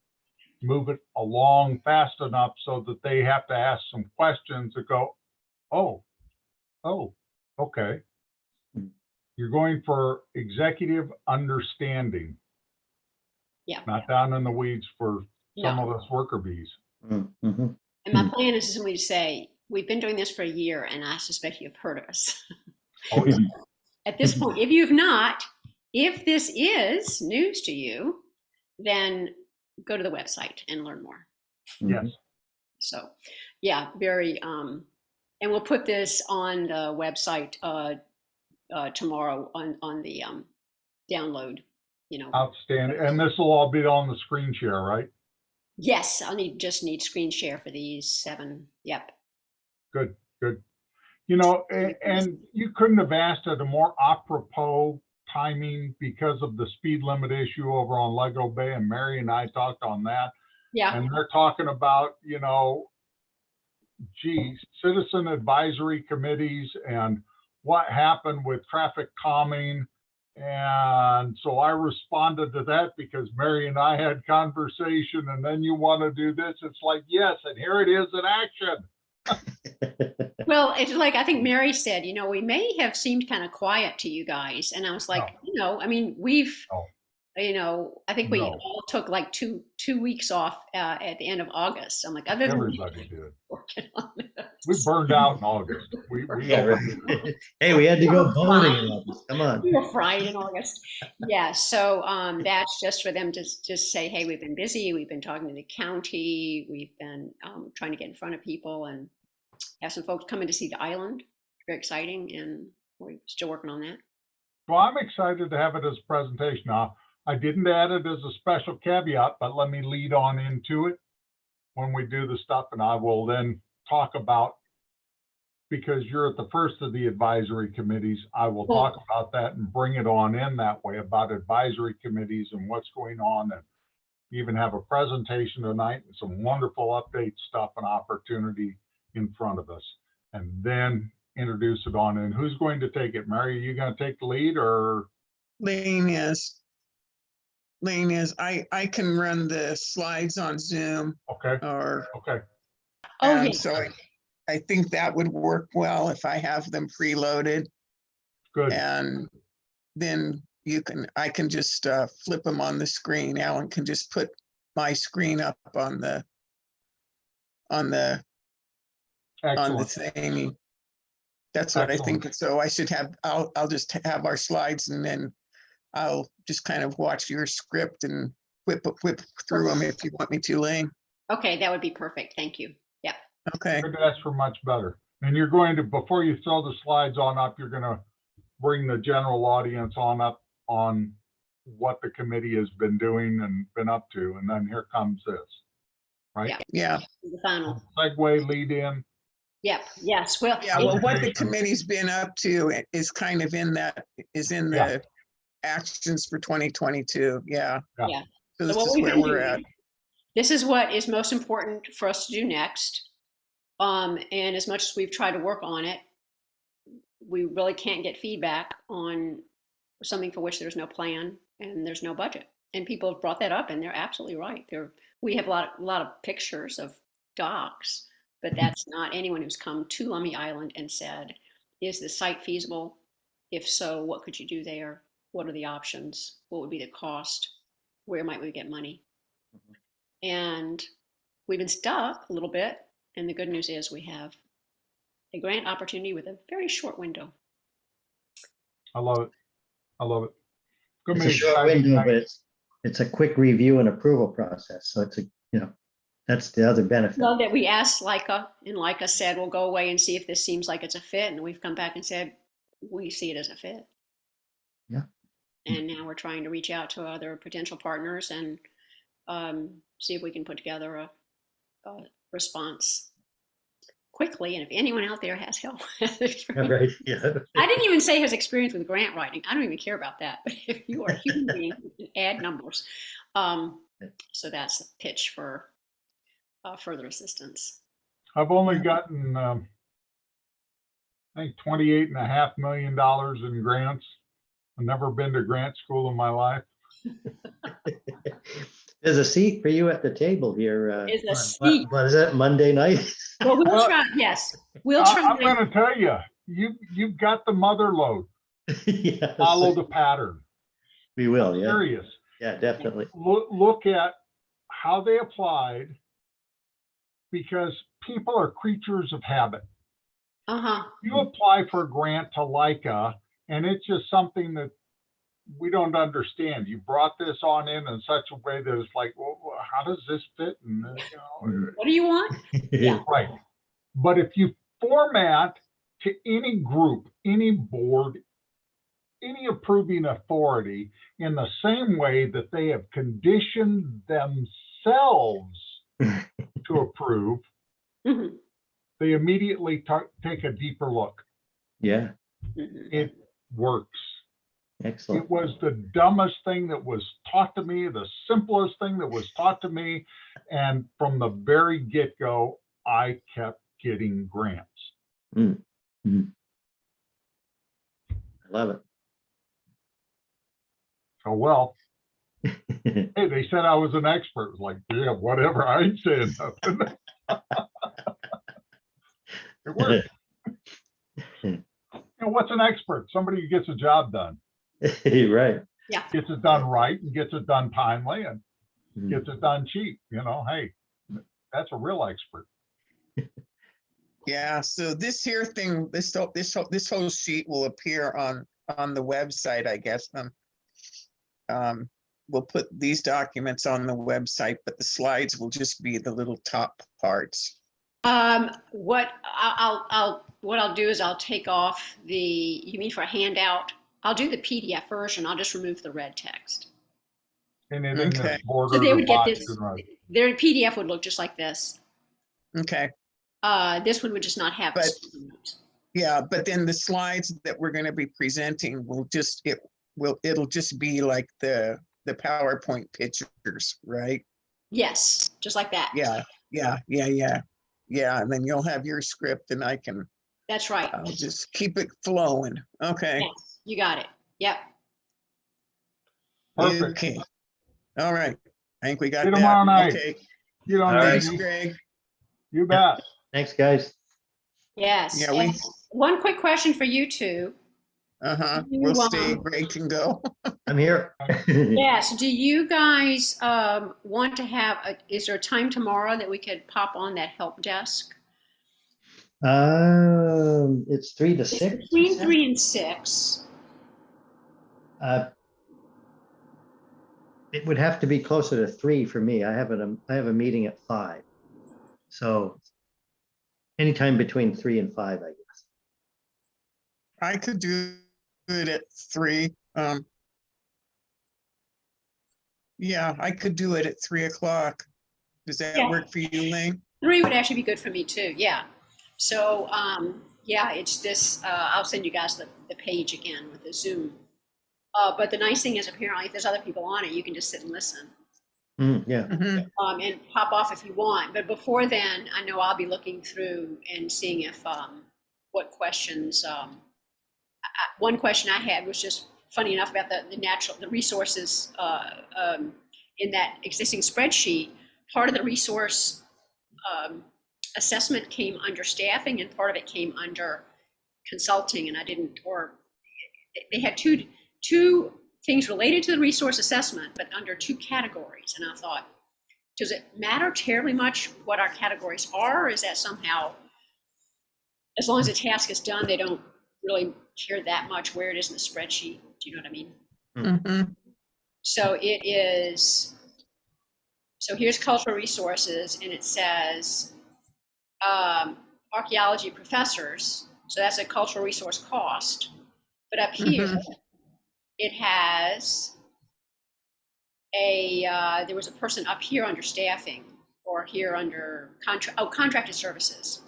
Move it along fast enough so that they have to ask some questions that go, oh, okay. You're going for executive understanding. Yeah. Not down in the weeds for some no. of us worker bees. Mm-hmm. And my plan is simply to say, we've been doing this for a year and I suspect you've heard of us. Oh, yeah. At this point, if you've not, if this is news to you, then go to the website and learn more. Yes. So, yeah, very, and we'll put this on the website tomorrow on the download, Outstanding. And this will all be on the screen share, right? Yes, just need screen share for these 7. Yep. Good, good. And you couldn't have asked at a more apropos timing because of the speed limit issue over on Lego Bay, and Mary and I talked on that. Yeah. And they're talking about, citizen advisory committees and what happened with traffic calming. And so I responded to that because Mary and I had conversation, and then you want to do this. It's like, yes, and here it is in action. Well, it's like, I think Mary said, we may have seemed kind of quiet to you guys. And I was like, I mean, we've, I think we all took like two weeks off at the end of August. I'm like, other than Everybody did. working on this. We burned out in August. Yeah, right. Hey, we had to go voting in August. Come on. We were fried in August. Yeah. So that's just for them to just say, hey, we've been busy. We've been talking to the county. We've been trying to get in front of people and have some folks coming to see the island. Very exciting. And we're still working on that. Well, I'm excited to have it as a presentation. Now, I didn't add it as a special caveat, but let me lead on into it when we do the stuff, and I will then talk about, because you're at the first of the advisory committees, I will talk about that and bring it on in that way about advisory committees and what's going on, and even have a presentation tonight and some wonderful update stuff and opportunity in front of us, and then introduce it on in. Who's going to take it? Mary, are you going to take the lead, or? Lane is. I can run the slides on Zoom Okay. or. Okay. Oh, yeah. So I think that would work well if I have them preloaded, Good. and then I can just flip them on the screen. Alan can just put my screen up on the Excellent. thingy. That's what Excellent. I think. So I should have, I'll just have our slides, and then I'll just kind of watch your script and whip through them if you want me to, Lane. Okay, that would be perfect. Thank you. Yeah. Okay. Couldn't ask for much better. And you're going to, before you throw the slides on up, you're going to bring the general audience on up on what the committee has been doing and been up to. And then here comes this, right? Yeah. The final. Segue, lead in. Yep. Yes. Well, Yeah. Well, what the committee's been up to is kind of in the actions for 2022. Yeah. Yeah. So this what is we've where been we're doing- at. This is what is most important for us to do next. And as much as we've tried to work on it, we really can't get feedback on something for which there's no plan and there's no budget. And people have brought that up, and they're absolutely right. We have a lot of pictures of docks, but that's not anyone who's come to Lummi Island and said, is the site feasible? If so, what could you do there? What are the options? What would be the cost? Where might we get money? And we've been stuck a little bit. And the good news is we have a grant opportunity with a very short window. I love it. I love it. Good It's a meeting. short Exciting window, night. but it's a quick review and approval process. So it's that's the other benefit. Well, that we asked Leica, and Leica said, we'll go away and see if this seems like it's a fit. And we've come back and said, we see it as a fit. Yeah. And now we're trying to reach out to other potential partners and see if we can put together a response quickly. And if anyone out there has help, Right. Yeah. I didn't even say has experience with grant writing. I don't even care about that. But if you are a human being, you can add numbers. So that's the pitch for further assistance. I've only gotten, I think $28.5 million in grants. I've never been to grant school in my life. There's a seat for you at the table here. Is a seat. What is that, Monday night? Well, we'll Well, try. Yes, we'll I'm try. going to tell you, you've got the mother lode. Yes. Follow the pattern. We will, yeah. Serious. Yeah, definitely. Look at how they applied, because people are creatures of habit. You apply for a grant to Leica, and it's just something that we don't understand. You brought this on in such a way that it's like, well, how does this fit? And What do you want? Yeah. right. But if you format to any group, any board, any approving authority in the same way that they have conditioned themselves to approve, Mhm. they immediately take a deeper look. Yeah, Mhm. It works. excellent. It was the dumbest thing that was taught to me, the simplest thing that was taught to me. And from the very get-go, I kept getting grants. I love it. Oh, well, hey, they said I was an expert. It was like, yeah, whatever. I ain't saying nothing. It worked. What's an expert? Somebody who gets a job done, Right. gets it done right, and gets it done timely, and Mhm. gets it done cheap. Hey, that's a real expert. Yeah, so this here thing, this whole sheet will appear on the website, I guess. We'll put these documents on the website, but the slides will just be the little top parts. What I'll do is I'll take off you mean for a handout? I'll do the PDF version. I'll just remove the red text. And it in Okay. this border. So they would get box this. and right. Their PDF would look just like this. Okay, This one would just not have. But- yeah, but then the slides that we're going to be presenting it'll just be like the PowerPoint pictures, right? Yes, just like that. Yeah, and then you'll have your script and That's right. I'll just keep it flowing. Okay. Yes, you got it. Yep. Perfect. Okay. All right. I think we got See you that. tomorrow night. Okay. You don't All need right. Thanks, me. Greg. You bet. Thanks, guys. Yes. Yeah, And one quick question for you two. You, We'll stay. Greg can go. I'm here. Yes. Do you guys want to have is there a time tomorrow that we could pop on that help desk? It's 3 to 6. It's between 3 and 6. It would have to be closer to 3 for me. I have a meeting at 5. So anytime between 3 and 5, I guess. I could do it at 3. Yeah, I could do it at 3 o'clock. Does that Yeah. work for you, Ling? 3 would actually be good for me too. Yeah. So yeah, it's this. I'll send you guys the page again with the Zoom. But the nice thing is apparently if there's other people on it, you can just sit and listen. Yeah. Mhm. And pop off if you want. But before then, I know I'll be looking through and seeing if what questions. One question I had was just funny enough about the resources in that existing spreadsheet. Part of the resource assessment came under staffing, and part of it came under consulting. And I didn't, or they had two things related to the resource assessment, but under two categories. And I thought, does it matter terribly much what our categories are? Or is that somehow, as long as the task is done, they don't really care that much where it is in the spreadsheet? Do you know what I mean? Mhm. So it is, so here's cultural resources, and it says archaeology professors. So that's a cultural resource cost. But up here, it has there was a person up here under staffing, or here under contracted services.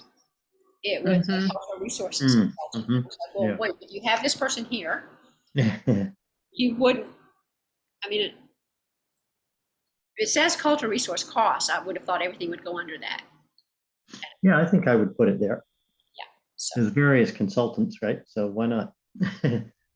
It was cultural resources. Mm, consultant. mhm, Well, yeah. wait, if you have this person here, you wouldn't, I mean, it says cultural resource costs. I would have thought everything would go under that. Yeah, I think I would put it there. So, There's various consultants, right? So why not?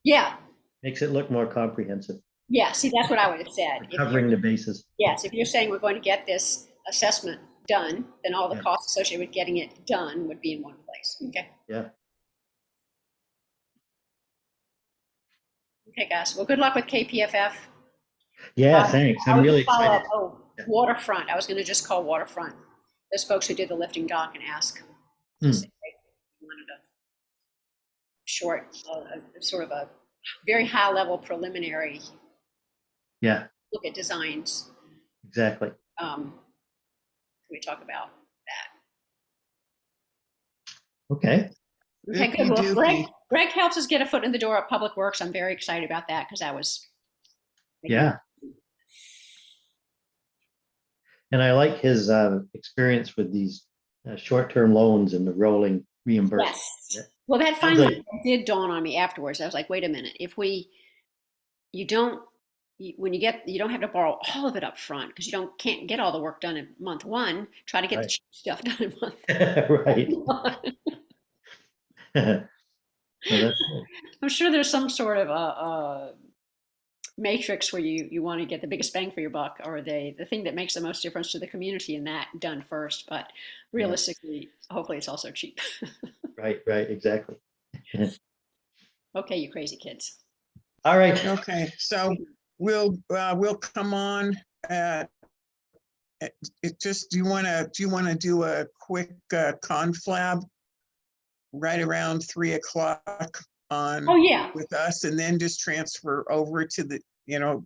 yeah, Makes it look more comprehensive, yeah. See, that's what I would have said. If covering you're- the bases. Yes, if you're saying we're going to get this assessment done, then all the Yeah. costs associated with getting it done would be in one place. Okay. Yeah. Okay, guys. Well, good luck with KPFF. Yeah, thanks. I I'm would really follow up. excited. Oh, Yeah. waterfront. I was going to just call waterfront. Those folks who did the lifting dock and ask. Hmm. Just say they wanted a short, sort of a very high level preliminary Yeah, look at designs. exactly. Can we talk about that? Okay. Okay, good. Well, Okey-dokey. Greg helps us get a foot in the door at Public Works. I'm very excited about that because I was. Yeah. And I like his experience with these short-term loans and the rolling reimbursement. Yes. Well, that Sounds finally like- did dawn on me afterwards. I was like, wait a minute. If you don't have to borrow all of it up front because can't get all the work done in month one. Try to get the Right. cheap stuff done in month Right. one. Well, that's good. I'm sure there's some sort of a matrix where you want to get the biggest bang for your buck, or the thing that makes the most difference to the community, and that done first. But realistically, hopefully it's also cheap. Right, exactly. Okay, you crazy kids. All right. Okay, so we'll come on at do you want to do a quick conflab right around 3:00 on Oh yeah, with us, and then just transfer over to the,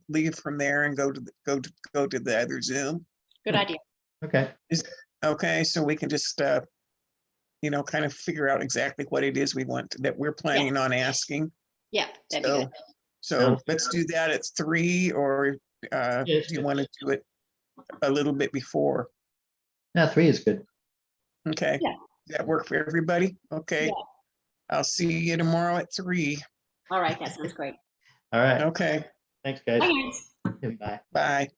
leave from there and go to the other Zoom? good idea. Okay. Okay, so we can just kind of figure out exactly what it is that we're planning on asking. Yeah, that'd be So, good. so let's do that at 3, or do you want to do it a little bit before? Yeah, 3 is good. Okay. Yeah. Does that work for everybody? Okay. Yeah. I'll see you tomorrow at 3. All right, that sounds great. All right. Okay, Thanks, guys. Bye, guys. Bye. bye.